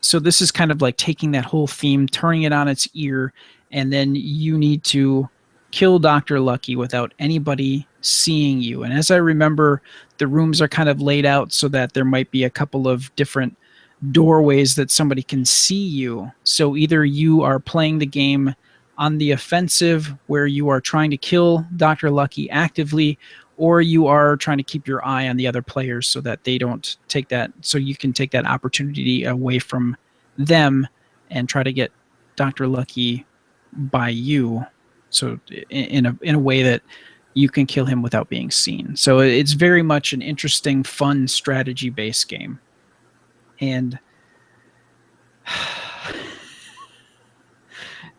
So this is kind of like taking that whole theme, turning it on its ear, and then you need to kill Dr. Lucky without anybody seeing you. And as I remember, the rooms are kind of laid out so that there might be a couple of different doorways that somebody can see you. So either you are playing the game on the offensive, where you are trying to kill Dr. Lucky actively, or you are trying to keep your eye on the other players so that they don't take that, so you can take that opportunity away from them and try to get Dr. Lucky by you. So in a way that you can kill him without being seen. So it's very much an interesting, fun strategy-based game. And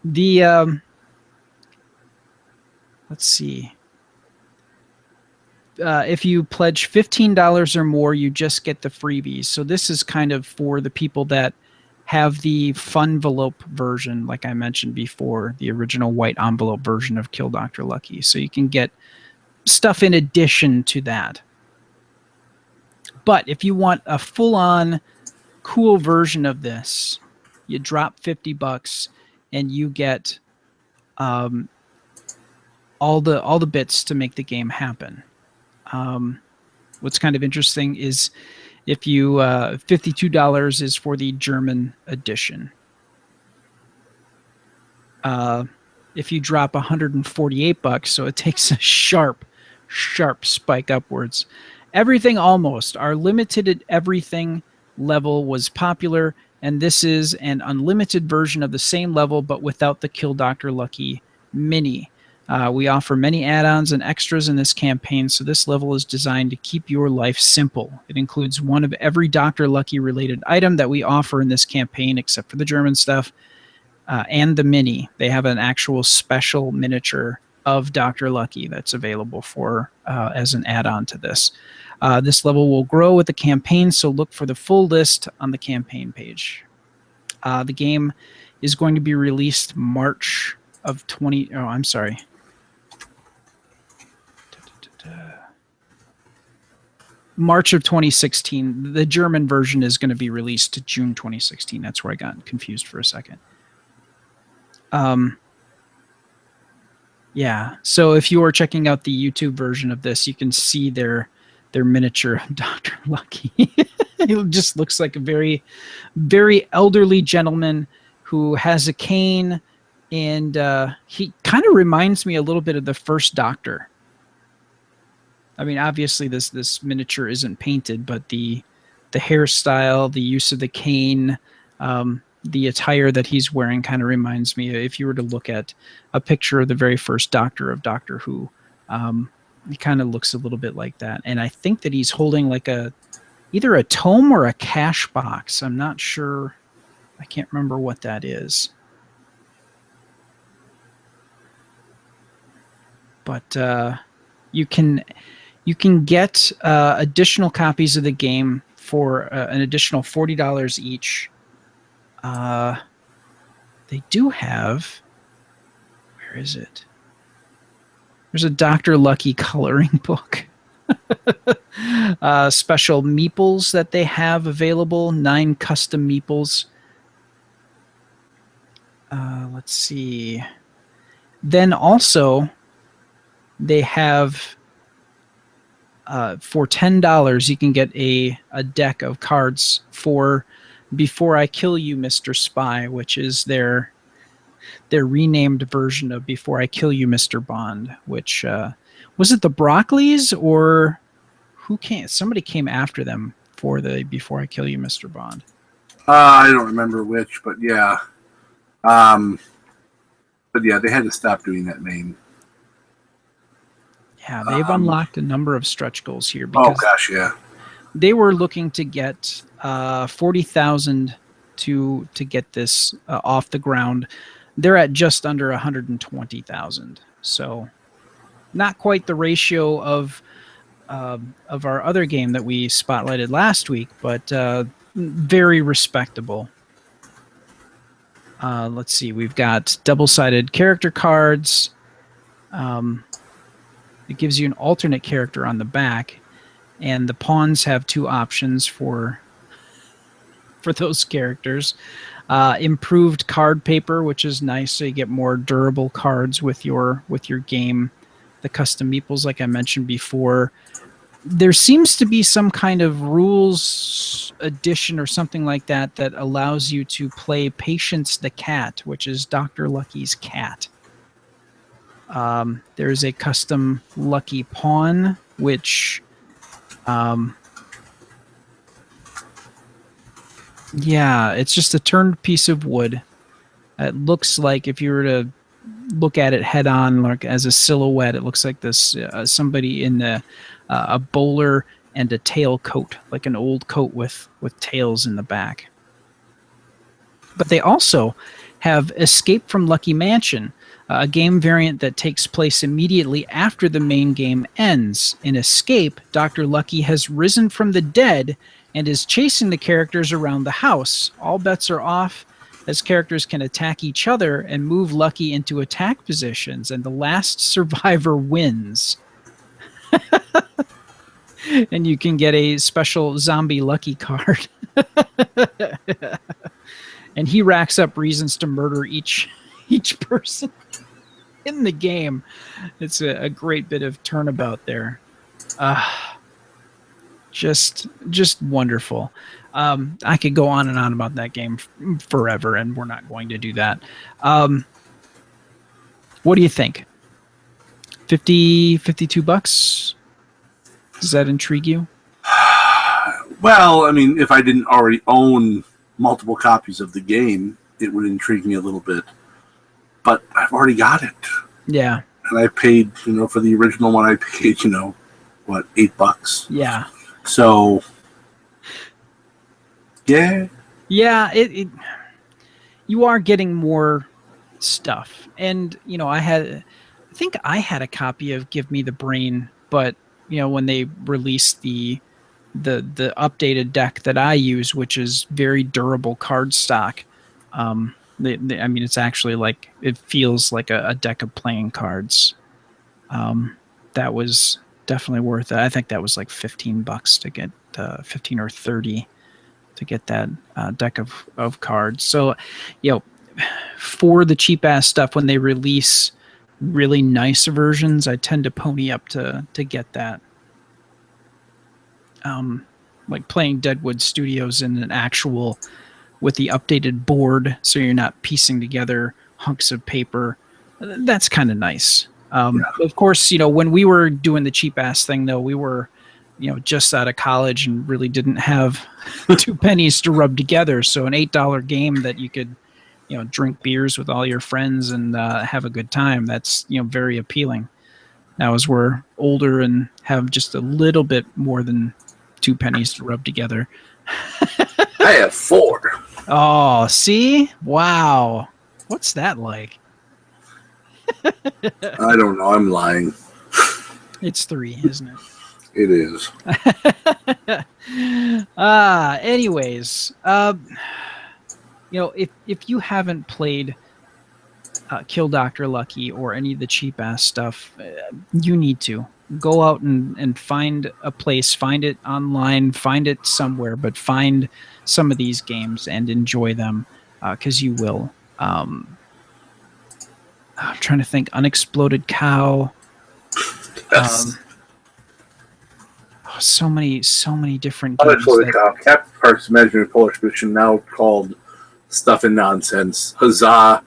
the let's see. If you pledge $15 or more, you just get the freebies. So this is kind of for the people that have the Funvelope version, like I mentioned before, the original white envelope version of Kill Dr. Lucky. So you can get stuff in addition to that. But if you want a full-on cool version of this, you drop $50 and you get all the bits to make the game happen. What's kind of interesting is if you $52 is for the German edition. If you drop $148, so it takes a sharp spike upwards. Everything almost. Our limited everything level was popular, and this is an unlimited version of the same level, but without the Kill Dr. Lucky mini. We offer many add-ons and extras in this campaign, so this level is designed to keep your life simple. It includes one of every Dr. Lucky related item that we offer in this campaign, except for the German stuff, and the mini. They have an actual special miniature of Dr. Lucky that's available for as an add-on to this. This level will grow with the campaign, so look for the full list on the campaign page. The game is going to be released March of 2016. The German version is going to be released June 2016. That's where I got confused for a second. Yeah, so if you are checking out the YouTube version of this, you can see their miniature of Dr. Lucky. It just looks like a very, very elderly gentleman who has a cane, and he kind of reminds me a little bit of the first Doctor. I mean, obviously this miniature isn't painted, but the hairstyle, the use of the cane, the attire that he's wearing kind of reminds me, if you were to look at a picture of the very first Doctor of Doctor Who, he kind of looks a little bit like that. And I think that he's holding like either a tome or a cash box. I'm not sure. I can't remember what that is. But you can You can get additional copies of the game for an additional $40 each. They do have. Where is it? There's a Dr. Lucky coloring book. Special meeples that they have available. 9 custom meeples. Let's see. Then also, they have for $10 you can get a deck of cards for Before I Kill You, Mr. Spy, which is their renamed version of Before I Kill You, Mr. Bond. Which was it the Broccoli's or who came? Somebody came after them for the Before I Kill You, Mr. Bond. I don't remember which, but yeah. But yeah, they had to stop doing that name. Yeah, they've unlocked a number of stretch goals here because yeah. They were looking to get 40,000 to get this off the ground. They're at just under 120,000. So not quite the ratio of our other game that we spotlighted last week, but very respectable. Let's see. We've got double-sided character cards. It gives you an alternate character on the back, and the pawns have 2 options for those characters. Improved card paper, which is nice, so you get more durable cards with your game. The custom meeples, like I mentioned before. There seems to be some kind of rules addition or something like that that allows you to play Patience the Cat, which is Dr. Lucky's cat. There's a custom Lucky pawn, which, yeah, it's just a turned piece of wood. It looks like if you were to look at it head on, like as a silhouette, it looks like this somebody in a bowler and a tail coat, like an old coat with tails in the back. But they also have Escape from Lucky Mansion, a game variant that takes place immediately after the main game ends. In Escape, Dr. Lucky has risen from the dead and is chasing the characters around the house. All bets are off, as characters can attack each other and move Lucky into attack positions, and the last survivor wins. And you can get a special Zombie Lucky card. And he racks up reasons to murder each person in the game. It's a great bit of turnabout there. Just wonderful. I could go on and on about that game forever, and we're not going to do that. What do you think? $52? Does that intrigue you? Well, I mean, if I didn't already own multiple copies of the game, it would intrigue me a little bit. But I've already got it. Yeah. And I paid, for the original one, I paid, what, $8? Yeah. So, yeah. Yeah, you are getting more stuff. And, I think I had a copy of Give Me the Brain, but, when they released the updated deck that I use, which is very durable cardstock, it's actually like, it feels like a deck of playing cards. That was definitely worth it. I think that was like $15 to get 15 or 30 to get that deck of cards. So, for the cheap ass stuff, when they release really nice versions, I tend to pony up to get that. Like playing Deadwood Studios in an actual with the updated board, so you're not piecing together hunks of paper. That's kind of nice. Of course, when we were doing the cheap ass thing, though, we were, just out of college and really didn't have 2 pennies to rub together. So an $8 game that you could, drink beers with all your friends and have a good time. That's, very appealing. Now, as we're older and have just a little bit more than 2 pennies to rub together. I have 4. Oh, see? Wow. What's that like? I don't know. I'm lying. It's 3, isn't it? It is. Anyways, if you haven't played Kill Dr. Lucky or any of the cheap ass stuff, you need to go out and find a place, find it online, find it somewhere, but find some of these games and enjoy them, because you will. I'm trying to think. Unexploded Cow. Yes. So many different games. Unexploded Cow. Captain Parks Imaginary Polar Expedition, now called Stuff and Nonsense. Huzzah.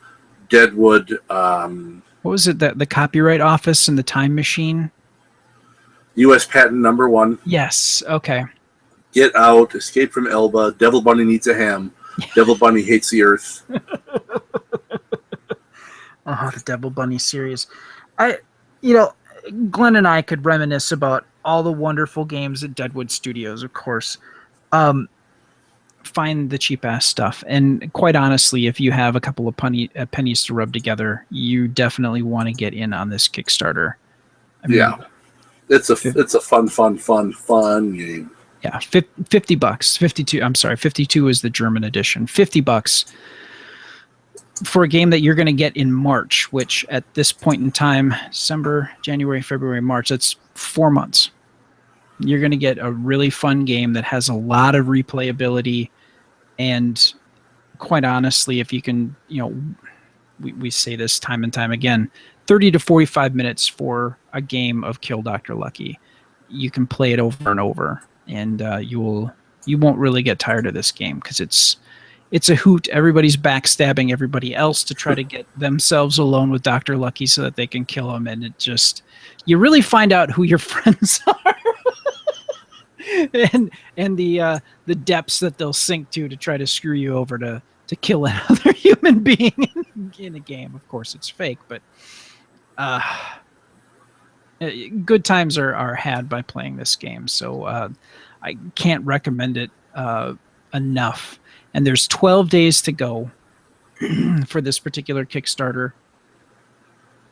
Deadwood. What was it? The Copyright Office and the Time Machine? U.S. Patent Number 1. Yes. Okay. Get Out. Escape from Elba. Devil Bunny Needs a Ham. Devil Bunny Hates the Earth. Oh, the Devil Bunny series. Glenn and I could reminisce about all the wonderful games at Deadwood Studios, of course. Find the cheap ass stuff, and quite honestly, if you have a couple of pennies to rub together, you definitely want to get in on this Kickstarter. Yeah, it's a fun game. Yeah, $50. 52. I'm sorry, 52 is the German edition. $50 for a game that you're going to get in March, which at this point in time, December, January, February, March, that's 4 months. You're going to get a really fun game that has a lot of replayability, and quite honestly, if you can, we say this time and time again, 30 to 45 minutes for a game of Kill Dr. Lucky. You can play it over and over, and you won't really get tired of this game, because it's a hoot. Everybody's backstabbing everybody else to try to get themselves alone with Dr. Lucky so that they can kill him, and you really find out who your friends are. and the depths that they'll sink to try to screw you over to kill another human being in a game. Of course, it's fake, but good times are had by playing this game. So I can't recommend it enough. And there's 12 days to go for this particular Kickstarter.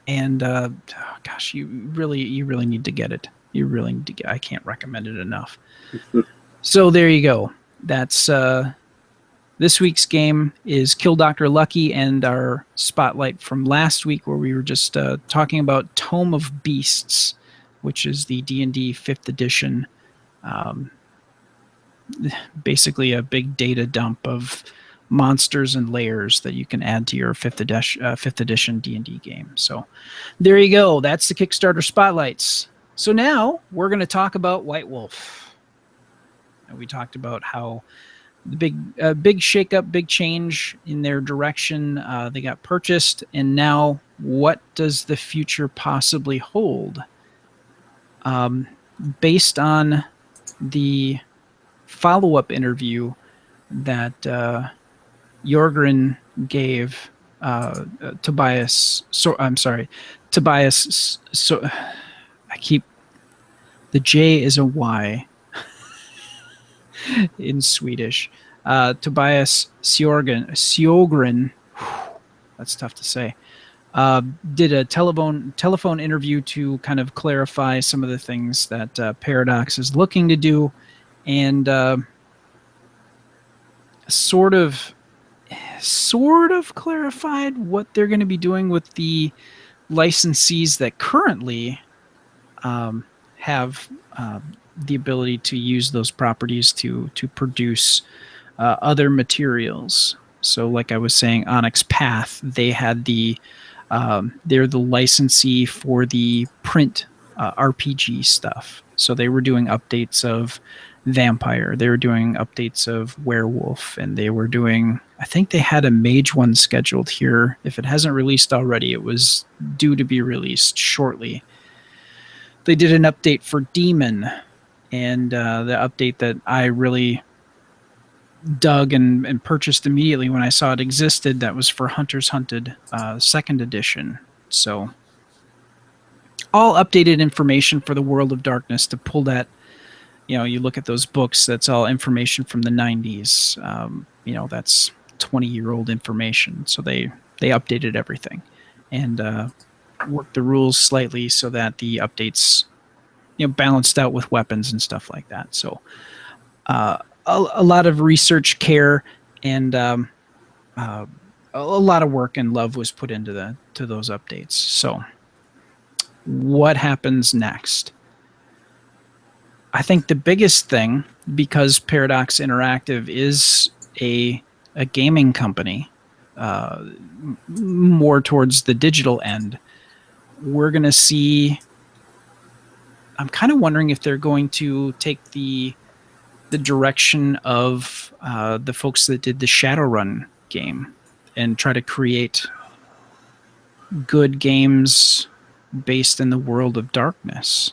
And gosh, you really need to get it. You really need to get. I can't recommend it enough. So there you go. That's this week's game is Kill Dr. Lucky, and our spotlight from last week, where we were just talking about Tome of Beasts, which is the D&D 5th edition. Basically a big data dump of monsters and layers that you can add to your 5th edition D&D game. So there you go. That's the Kickstarter spotlights. So now we're going to talk about White Wolf. And we talked about how the big shakeup, big change in their direction. They got purchased, and now what does the future possibly hold? Based on the follow-up interview that Jorgen gave Tobias. So the J is a Y in Swedish. Tobias Sjögren, that's tough to say, did a telephone interview to kind of clarify some of the things that Paradox is looking to do, and sort of clarified what they're going to be doing with the licensees that currently have the ability to use those properties to produce other materials. So like I was saying, Onyx Path, they had they're the licensee for the print RPG stuff. So they were doing updates of Vampire, they were doing updates of Werewolf, and they were doing, I think they had a Mage one scheduled here. If it hasn't released already, it was due to be released shortly. They did an update for Demon, and the update that I really dug and purchased immediately when I saw it existed, that was for Hunters Hunted 2nd edition. So all updated information for the World of Darkness. To pull that, you look at those books, that's all information from the 90s. That's 20-year-old information. So they updated everything and worked the rules slightly so that the updates balanced out with weapons and stuff like that. So a lot of research, care, and a lot of work and love was put into those updates. So what happens next? I think the biggest thing, because Paradox Interactive is a gaming company, more towards the digital end, we're going to see. I'm kind of wondering if they're going to take the direction of the folks that did the Shadowrun game and try to create good games based in the World of Darkness.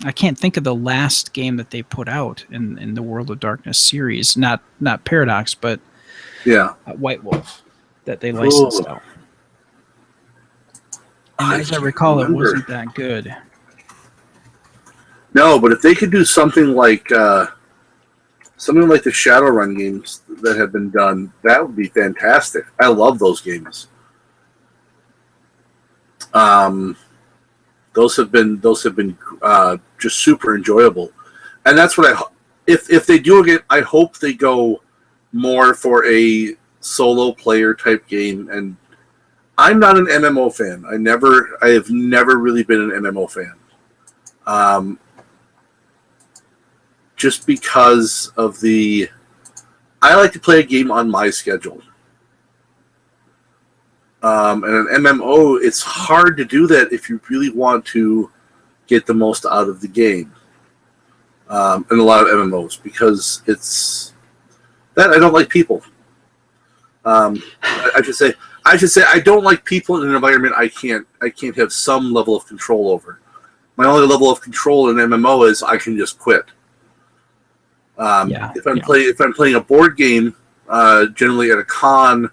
I can't think of the last game that they put out in the World of Darkness series. Not Paradox, but White Wolf that they licensed out. And as I recall, it wasn't that good. No, but if they could do something like the Shadowrun games that have been done, that would be fantastic. I love those games. Those have been just super enjoyable, and that's what if they do again, I hope they go more for a solo player type game. And I'm not an MMO fan. I have never really been an MMO fan. Just because of I like to play a game on my schedule. And an MMO, it's hard to do that if you really want to get the most out of the game. And a lot of MMOs, because it's that I don't like people. I should say I don't like people in an environment I can't have some level of control over. My only level of control in MMO is I can just quit. If I'm playing a board game, generally at a con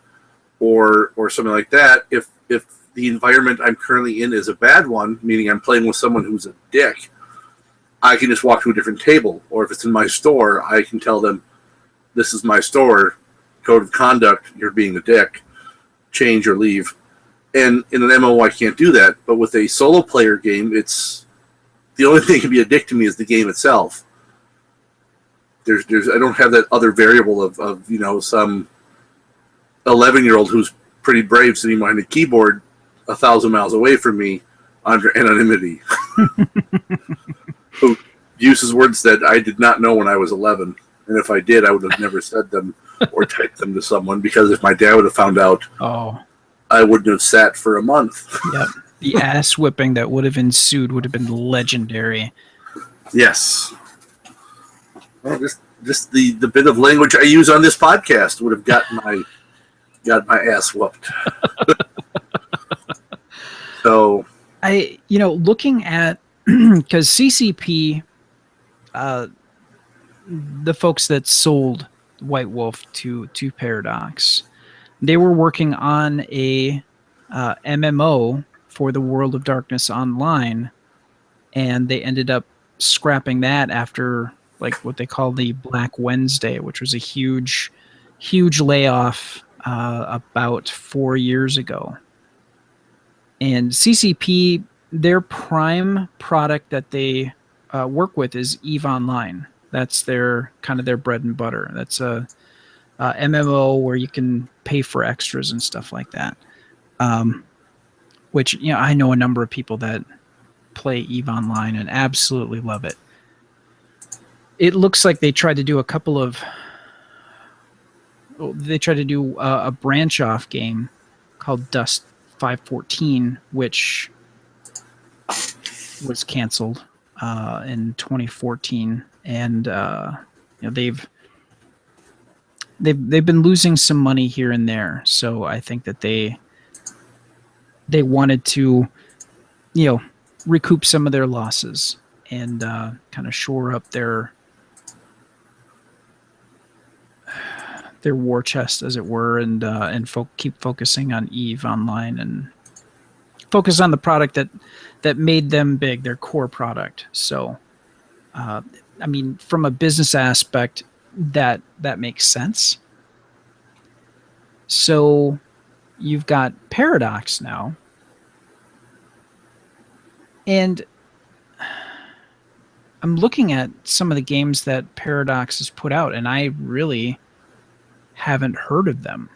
or something like that, if the environment I'm currently in is a bad one, meaning I'm playing with someone who's a dick, I can just walk to a different table. Or if it's in my store, I can tell them, this is my store, code of conduct, you're being a dick, change or leave. And in an MMO, I can't do that. But with a solo player game, it's the only thing that can be a dick to me is the game itself. I don't have that other variable of some 11-year-old who's pretty brave sitting behind a keyboard 1,000 miles away from me under anonymity, who uses words that I did not know when I was 11, and if I did, I would have never said them or typed them to someone, because if my dad would have found out, I wouldn't have sat for a month. Yep. The ass whipping that would have ensued would have been legendary. Yes. Well, just the bit of language I use on this podcast would have got my ass whooped. So looking at because CCP, the folks that sold White Wolf to Paradox, they were working on a MMO for the World of Darkness Online, and they ended up scrapping that after what they call the Black Wednesday, which was a huge layoff about 4 years ago. And CCP, their prime product that they work with is EVE Online. That's their bread and butter. That's a MMO where you can pay for extras and stuff like that. Which I know a number of people that play EVE Online and absolutely love it. It looks like they tried to do a branch off game called Dust 514, which was canceled in 2014, and they've been losing some money here and there. So I think that they wanted to recoup some of their losses and kind of shore up their war chest, as it were, and keep focusing on EVE Online and focus on the product that made them big, their core product. So, from a business aspect, that makes sense. So, you've got Paradox now, and I'm looking at some of the games that Paradox has put out, and I really haven't heard of them.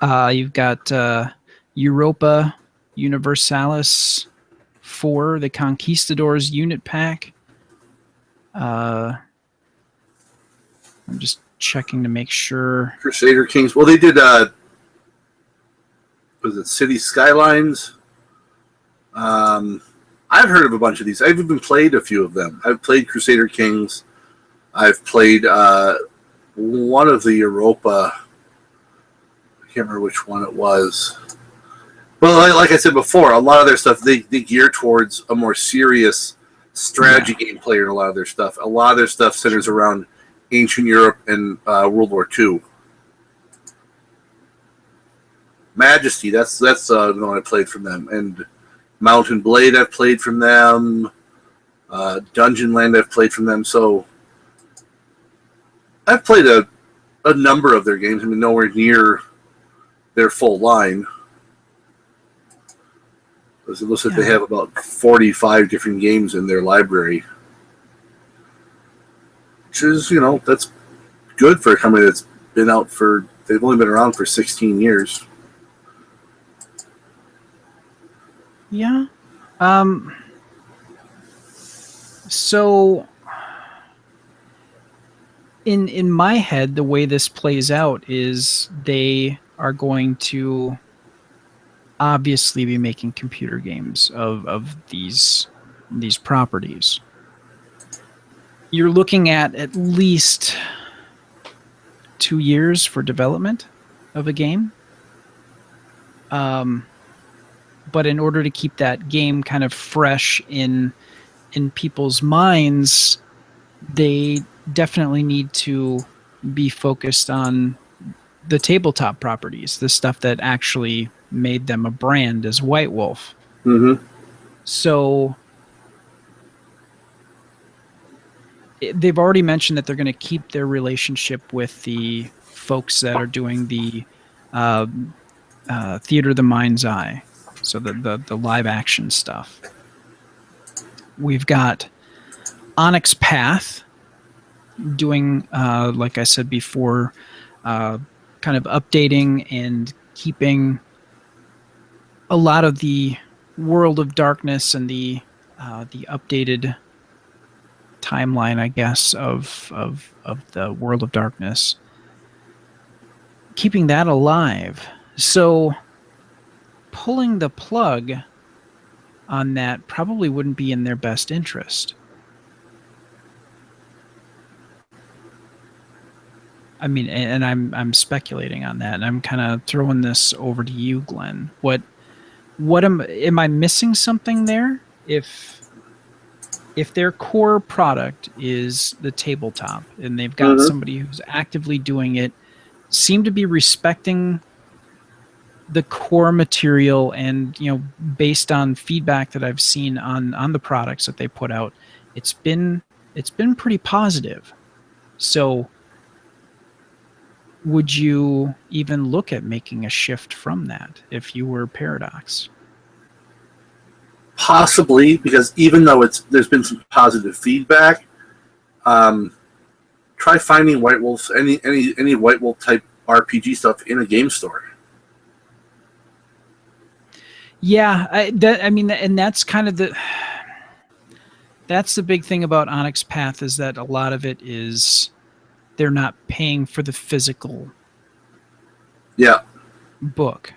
You've got Europa Universalis 4, the Conquistadors unit pack. I'm just checking to make sure. Crusader Kings. Well, they did. Was it City Skylines? I've heard of a bunch of these. I've even played a few of them. I've played Crusader Kings. I've played one of the Europa. I can't remember which one it was. Well, like I said before, a lot of their stuff, they gear towards a more serious strategy gameplay in a lot of their stuff. A lot of their stuff centers around ancient Europe and World War II. Majesty, that's the one I played from them. And Mountain Blade I've played from them. Dungeon Land I've played from them. So I've played a number of their games. I mean, nowhere near their full line. It looks like they have about 45 different games in their library. Which is, that's good for a company that's been out for, they've only been around for 16 years. Yeah. So in my head, the way this plays out is they are going to obviously be making computer games of these properties. You're looking at least 2 years for development of a game. But in order to keep that game kind of fresh in people's minds, they definitely need to be focused on the tabletop properties, the stuff that actually made them a brand as White Wolf. Mm-hmm. So they've already mentioned that they're going to keep their relationship with the folks that are doing the Theater of the Mind's Eye, so the live action stuff. We've got Onyx Path doing, like I said before, kind of updating and keeping a lot of the World of Darkness and the updated timeline, I guess, of the World of Darkness, keeping that alive. So pulling the plug on that probably wouldn't be in their best interest. I mean, and I'm speculating on that, and I'm kind of throwing this over to you, Glenn. What am I missing something there? If their core product is the tabletop and they've got somebody who's actively doing it, seem to be respecting the core material, and based on feedback that I've seen on the products that they put out, it's been pretty positive. So would you even look at making a shift from that if you were Paradox? Possibly, because even though there's been some positive feedback, try finding White Wolf, any White Wolf type RPG stuff in a game store. Yeah, and that's kind of that's the big thing about Onyx Path, is that a lot of it is they're not paying for the physical book.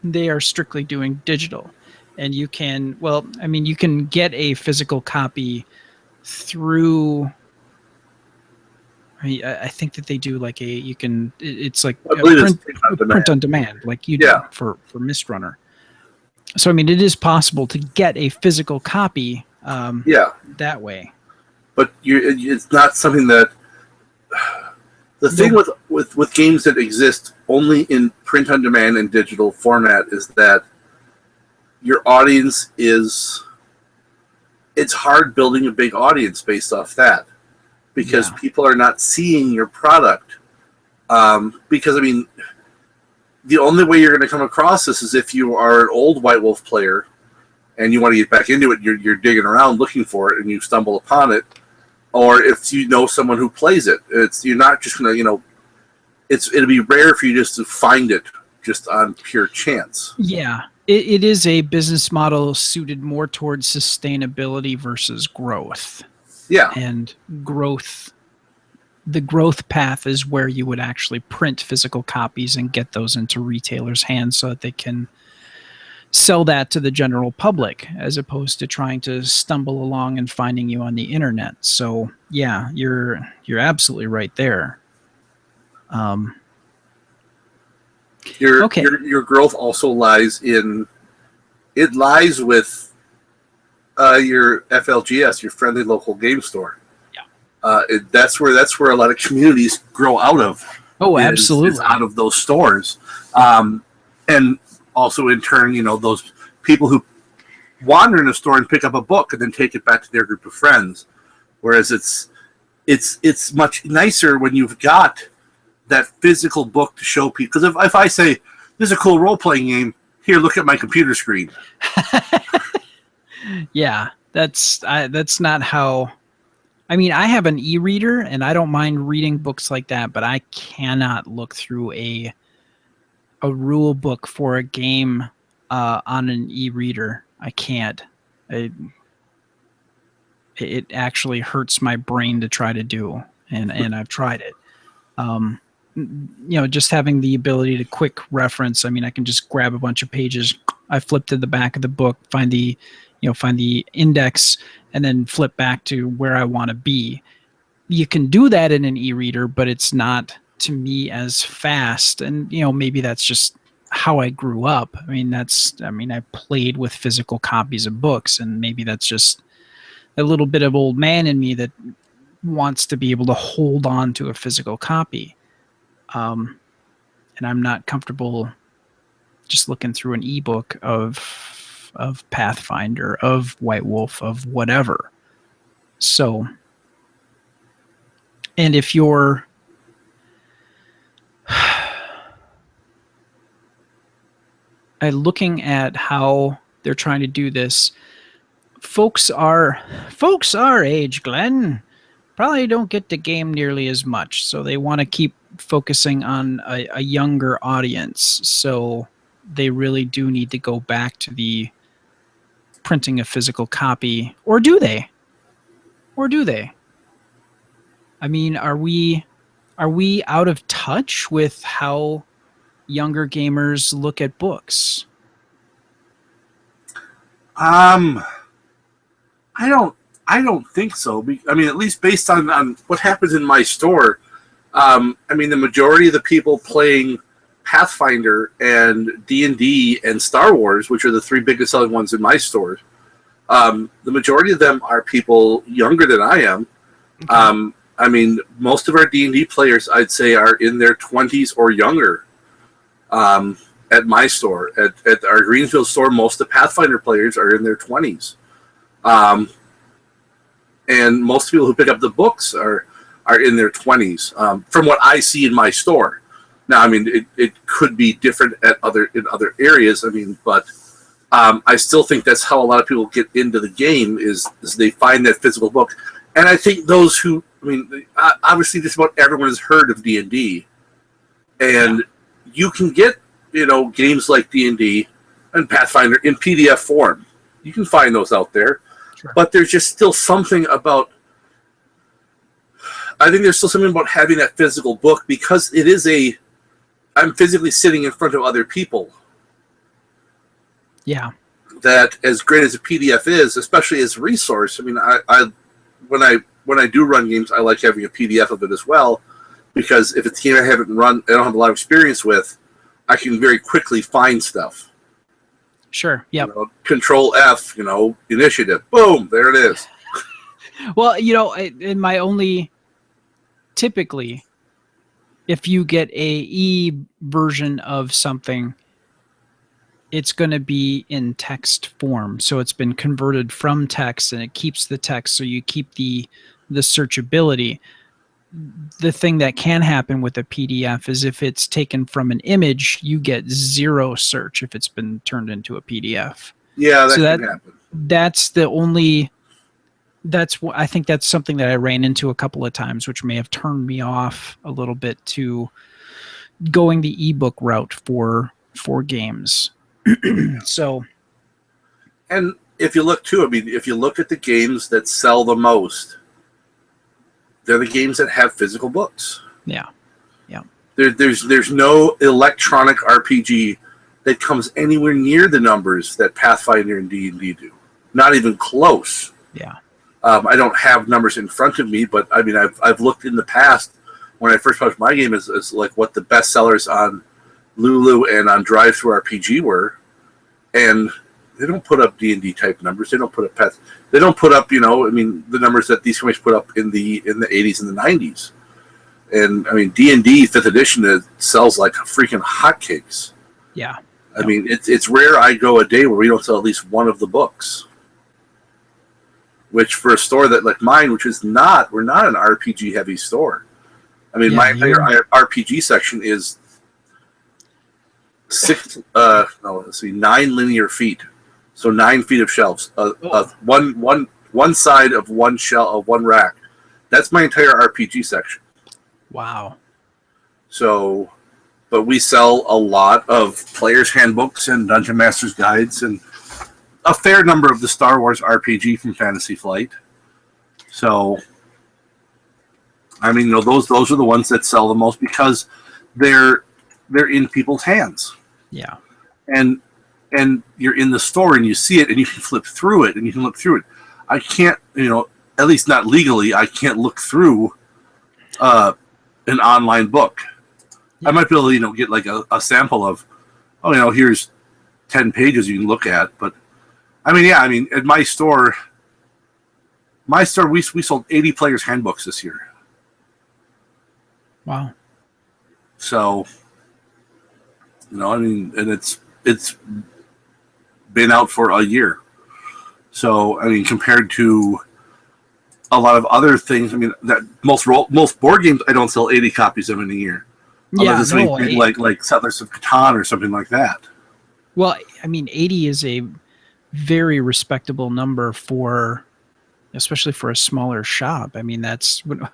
They are strictly doing digital. And you can get a physical copy through, I think that they do like it's like print on demand, like you do for Mistrunner. So, it is possible to get a physical copy that way. But it's not something that... The thing with games that exist only in print on demand and digital format is that your audience is... It's hard building a big audience based off that, because people are not seeing your product. Because, the only way you're going to come across this is if you are an old White Wolf player and you want to get back into it, you're digging around looking for it, and you stumble upon it, or if you know someone who plays it, you're not just gonna, it'll be rare for you just to find it just on pure chance. Yeah, it is a business model suited more towards sustainability versus growth. Yeah, and the growth path is where you would actually print physical copies and get those into retailers' hands so that they can sell that to the general public, as opposed to trying to stumble along and finding you on the internet. So yeah, you're absolutely right there. Your growth also lies with your FLGS, your friendly local game store. Yeah, that's where a lot of communities grow out of. Oh, absolutely, is out of those stores, and also in turn, those people who wander in a store and pick up a book and then take it back to their group of friends. Whereas it's much nicer when you've got that physical book to show people. Because if I say, this is a cool role-playing game, here, look at my computer screen. Yeah, that's not how... I mean, I have an e-reader, and I don't mind reading books like that, but I cannot look through a rule book for a game on an e-reader. I can't. It actually hurts my brain to try to do, and I've tried it. Just having the ability to quick reference. I mean, I can just grab a bunch of pages. I flip to the back of the book, find the index, and then flip back to where I want to be. You can do that in an e-reader, but it's not, to me, as fast. And maybe that's just how I grew up. I played with physical copies of books, and maybe that's just a little bit of old man in me that wants to be able to hold on to a physical copy. And I'm not comfortable just looking through an ebook of Pathfinder, of White Wolf, of whatever. So, and if you're looking at how they're trying to do this, folks our age, Glenn, probably don't get the game nearly as much. So they want to keep focusing on a younger audience. So they really do need to go back to the printing a physical copy. Or do they? I mean, are we out of touch with how younger gamers look at books? I don't think so. I mean, at least based on what happens in my store. The majority of the people playing Pathfinder and D&D and Star Wars, which are the three biggest selling ones in my stores, the majority of them are people younger than I am. Okay. Most of our D&D players, I'd say, are in their 20s or younger. At my store, at our Greensville store, most of the Pathfinder players are in their 20s. And most people who pick up the books are in their 20s, from what I see in my store. Now, it could be different in other areas. But I still think that's how a lot of people get into the game is they find that physical book. And I think those who, obviously, just about everyone has heard of D&D, and you can get games like D&D and Pathfinder in PDF form. You can find those out there. Sure. But there's just still something about... I think there's still something about having that physical book, because it is I'm physically sitting in front of other people. Yeah. That, as great as a PDF is, especially as a resource, when I do run games, I like having a PDF of it as well, because if it's a game I don't have a lot of experience with, I can very quickly find stuff. Sure. Yeah. Control F, initiative. Boom, there it is. Well, in my only... Typically, if you get a e-version of something, it's going to be in text form. So it's been converted from text, and it keeps the text, so you keep the searchability. The thing that can happen with a PDF is if it's taken from an image, you get zero search if it's been turned into a PDF. Yeah, that So can happen. that's the only. I think that's something that I ran into a couple of times, which may have turned me off a little bit to going the ebook route for games. So, And if you look too, I mean, if you look at the games that sell the most, they're the games that have physical books. yeah. There's no electronic RPG that comes anywhere near the numbers that Pathfinder and D&D do. Not even close. Yeah. I don't have numbers in front of me, but I mean, I've looked in the past when I first published my game as like what the best sellers on Lulu and on DriveThru RPG were, and they don't put up D&D type numbers. They don't put up Path. They don't put up, I mean, the numbers that these companies put up in the 80s and the 90s. And I mean, D&D 5th edition, it sells like freaking hotcakes. Yeah. I mean, it's rare I go a day where we don't sell at least one of the books. Which for a store that like mine, we're not an RPG heavy store. I mean, my entire RPG section is 9 linear feet, so 9 feet of shelves. One side of one shelf of one rack. That's my entire RPG section. Wow. So, but we sell a lot of players' handbooks and Dungeon Master's guides and a fair number of the Star Wars RPG from Fantasy Flight. So, I mean, those are the ones that sell the most because they're in people's hands. Yeah. And you're in the store and you see it and you can flip through it and you can look through it. I can't, at least not legally, I can't look through an online book. Yeah. I might be able to, get like a sample of, here's 10 pages you can look at. But I mean, at my store, we sold 80 players' handbooks this year. Wow. So, and it's been out for a year. So, I mean, compared to a lot of other things, I mean, that most board games, I don't sell 80 copies of in a year. Yeah, like Settlers of Catan or something like that. Well, I mean, 80 is a very respectable number especially for a smaller shop. I mean, that's what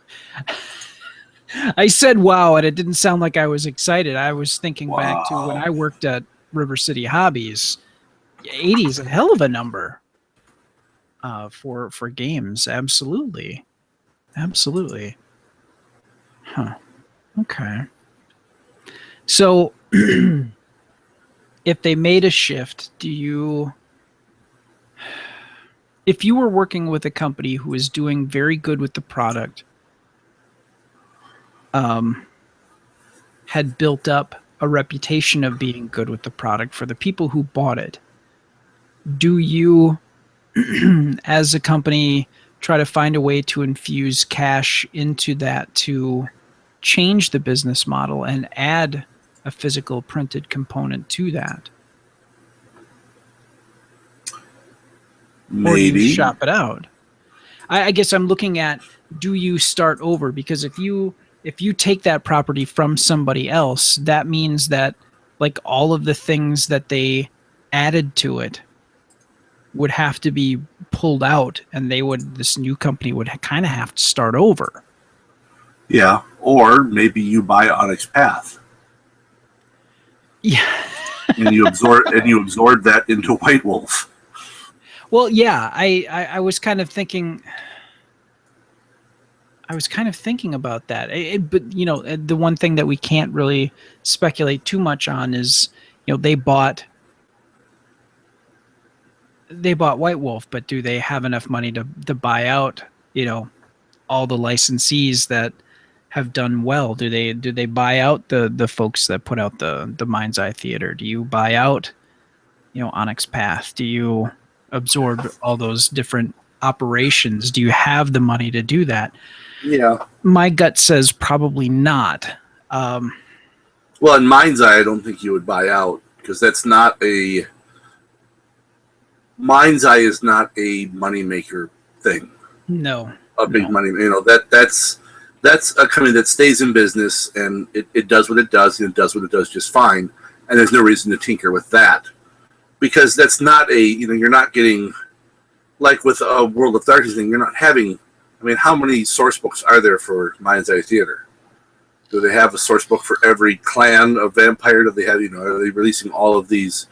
I said, wow, and it didn't sound like I was excited. I was thinking back to when I worked at River City Hobbies. 80 is a hell of a number for games. Absolutely. Huh. Okay. So if they made a shift, if you were working with a company who is doing very good with the product, had built up a reputation of being good with the product for the people who bought it, do you, as a company, try to find a way to infuse cash into that to change the business model and add a physical printed component to that? Maybe. Or do you shop it out? I guess I'm looking at, do you start over? Because if you take that property from somebody else, that means that like all of the things that they added to it would have to be pulled out, and this new company would kind of have to start over. Yeah, or maybe you buy Onyx Path. Yeah. and you absorb that into White Wolf. Well, yeah, I was kind of thinking. About that. But the one thing that we can't really speculate too much on is, they bought White Wolf, but do they have enough money to buy out, all the licensees that have done well? Do they buy out the folks that put out the Mind's Eye Theater? Do you buy out, Onyx Path? Do you absorb all those different operations? Do you have the money to do that? Yeah. My gut says probably not. Well, in Mind's Eye, I don't think you would buy out, because that's not a... Mind's Eye is not a moneymaker thing. No. A big money... That's a company that stays in business, and it does what it does, and it does what it does just fine, and there's no reason to tinker with that. because that's not you're not getting, like with a World of Darkness thing, you're not having, I mean, how many source books are there for Mind's Eye Theater? Do they have a source book for every clan of vampire? Do they have, are they releasing all of these,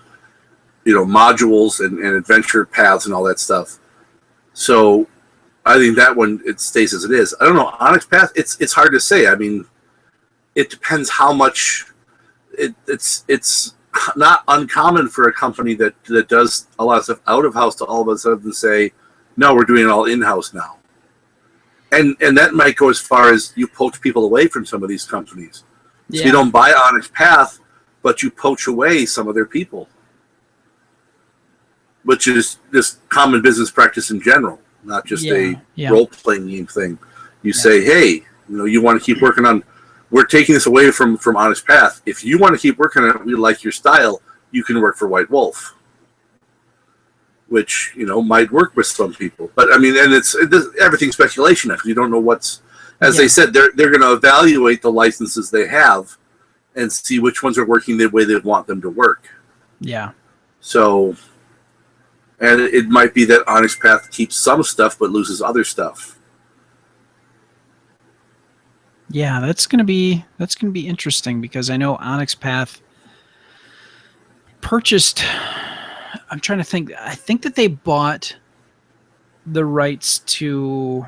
modules and adventure paths and all that stuff? So I think that one, it stays as it is. I don't know, Onyx Path, it's hard to say. I mean, it depends how much, it's not uncommon for a company that does a lot of stuff out of house to all of a sudden say, no, we're doing it all in-house now. And that might go as far as you poach people away from some of these companies. Yeah. So you don't buy Onyx Path, but you poach away some of their people, which is just common business practice in general, not just a role-playing game thing. You say, hey, you want to keep working on, we're taking this away from Onyx Path. If you want to keep working on it, we like your style, you can work for White Wolf. Which, might work with some people. But, I mean, and everything's speculation because you don't know what's, as they said, they're going to evaluate the licenses they have and see which ones are working the way they want them to work. Yeah. So, and it might be that Onyx Path keeps some stuff but loses other stuff. Yeah, that's gonna be interesting because I know Onyx Path purchased, I'm trying to think, I think that they bought the rights to,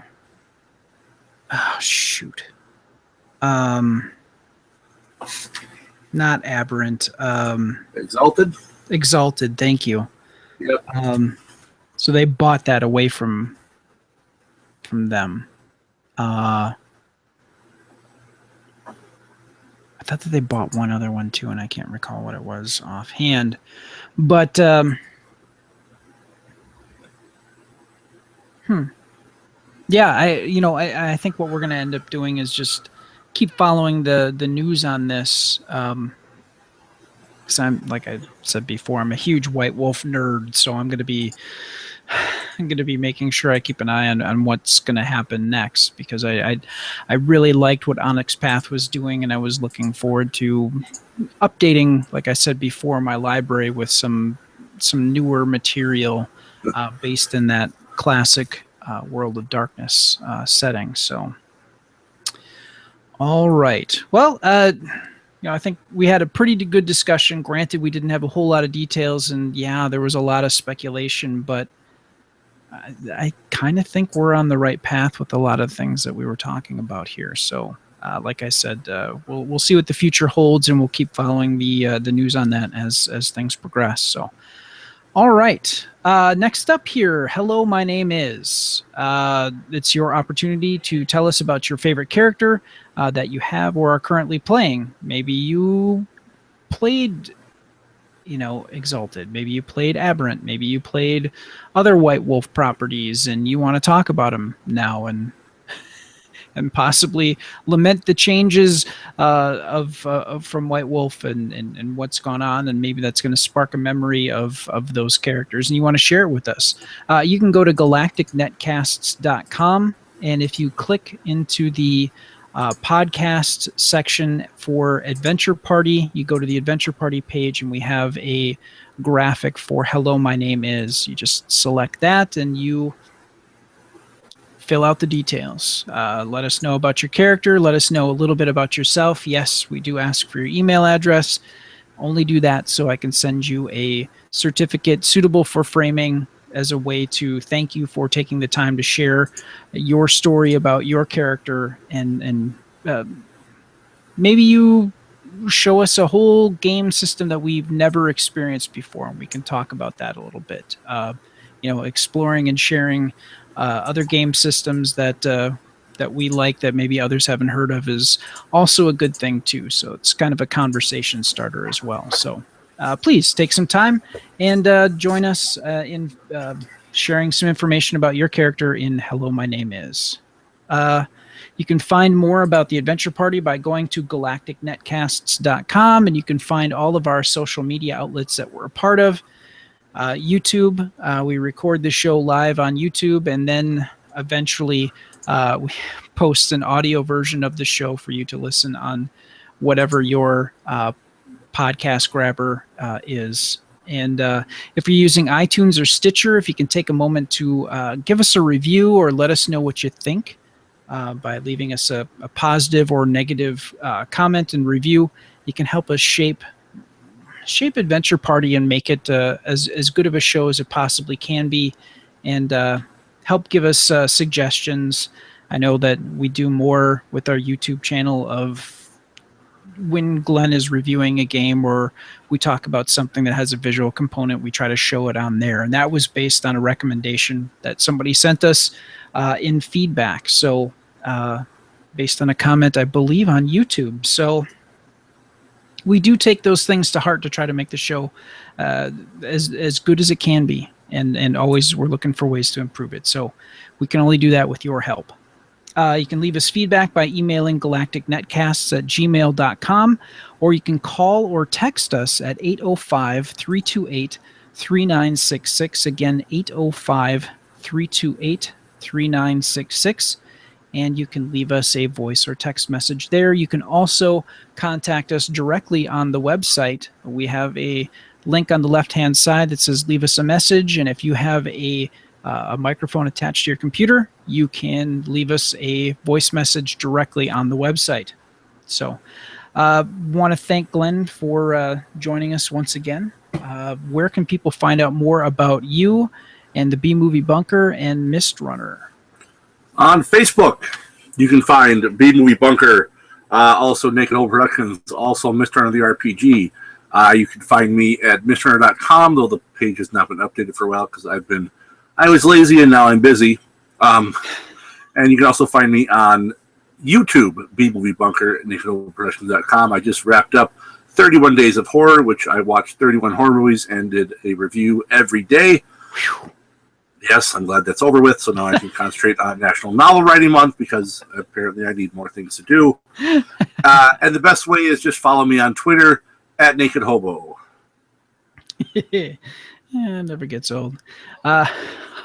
not Aberrant, Exalted, thank you. Yep. So they bought that away from them. I thought that they bought one other one too, and I can't recall what it was offhand. But yeah, I think what we're going to end up doing is just keep following the news on this. Because I'm, like I said before, I'm a huge White Wolf nerd, so I'm going to be making sure I keep an eye on what's going to happen next, because I really liked what Onyx Path was doing, and I was looking forward to updating, like I said before, my library with some newer material based in that classic World of Darkness setting. So, all right. Well, I think we had a pretty good discussion. Granted, we didn't have a whole lot of details, and yeah, there was a lot of speculation, but I kind of think we're on the right path with a lot of things that we were talking about here. So, like I said, we'll see what the future holds, and we'll keep following the news on that as things progress. So, all right. Next up here, hello, my name is. It's your opportunity to tell us about your favorite character that you have or are currently playing. Maybe you played, Exalted. Maybe you played Aberrant. Maybe you played other White Wolf properties, and you want to talk about them now and possibly lament the changes from White Wolf and what's gone on, and maybe that's going to spark a memory of those characters, and you want to share it with us. You can go to galacticnetcasts.com, and if you click into the podcast section for Adventure Party, you go to the Adventure Party page, and we have a graphic for Hello, My Name Is. You just select that, and you fill out the details. Let us know about your character. Let us know a little bit about yourself. Yes, we do ask for your email address. Only do that so I can send you a certificate suitable for framing as a way to thank you for taking the time to share your story about your character, and maybe you show us a whole game system that we've never experienced before, and we can talk about that a little bit. Exploring and sharing other game systems that we like that maybe others haven't heard of is also a good thing too. So it's kind of a conversation starter as well. So please take some time and join us in sharing some information about your character in Hello, My Name Is. You can find more about the Adventure Party by going to galacticnetcasts.com, and you can find all of our social media outlets that we're a part of. YouTube, we record the show live on YouTube, and then eventually we post an audio version of the show for you to listen on whatever your podcast grabber is And if you're using iTunes or Stitcher, if you can take a moment to give us a review or let us know what you think by leaving us a positive or negative comment and review, you can help us shape Adventure Party and make it as good of a show as it possibly can be, and help give us suggestions. I know that we do more with our YouTube channel of when Glenn is reviewing a game or we talk about something that has a visual component, we try to show it on there. And that was based on a recommendation that somebody sent us in feedback. So based on a comment, I believe, on YouTube. So we do take those things to heart to try to make the show as good as it can be. And always we're looking for ways to improve it. So we can only do that with your help. You can leave us feedback by emailing galacticnetcasts@gmail.com, or you can call or text us at 805-328-3966. Again, 805-328-3966. And you can leave us a voice or text message there. You can also contact us directly on the website. We have a link on the left-hand side that says leave us a message, and if you have a microphone attached to your computer, you can leave us a voice message directly on the website. So want to thank Glenn for joining us once again. Where can people find out more about you and the B-Movie Bunker and Mist Runner? On Facebook, you can find B-Movie Bunker, also Naked Hole Productions, also Mist Runner the RPG. You can find me at mistrunner.com, though the page has not been updated for a while because I was lazy and now I'm busy. And you can also find me on YouTube, B-Movie Bunker, at nakedholeproductions.com. I just wrapped up 31 Days of Horror, which I watched 31 horror movies and did a review every day. Whew. Yes, I'm glad that's over with, so now I can concentrate on National Novel Writing Month because apparently I need more things to do. And the best way is just follow me on Twitter at Naked Hobo. Yeah, it never gets old. All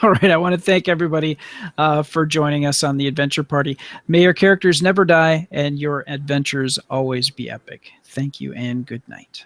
right, I want to thank everybody for joining us on the Adventure Party. May your characters never die and your adventures always be epic. Thank you and good night.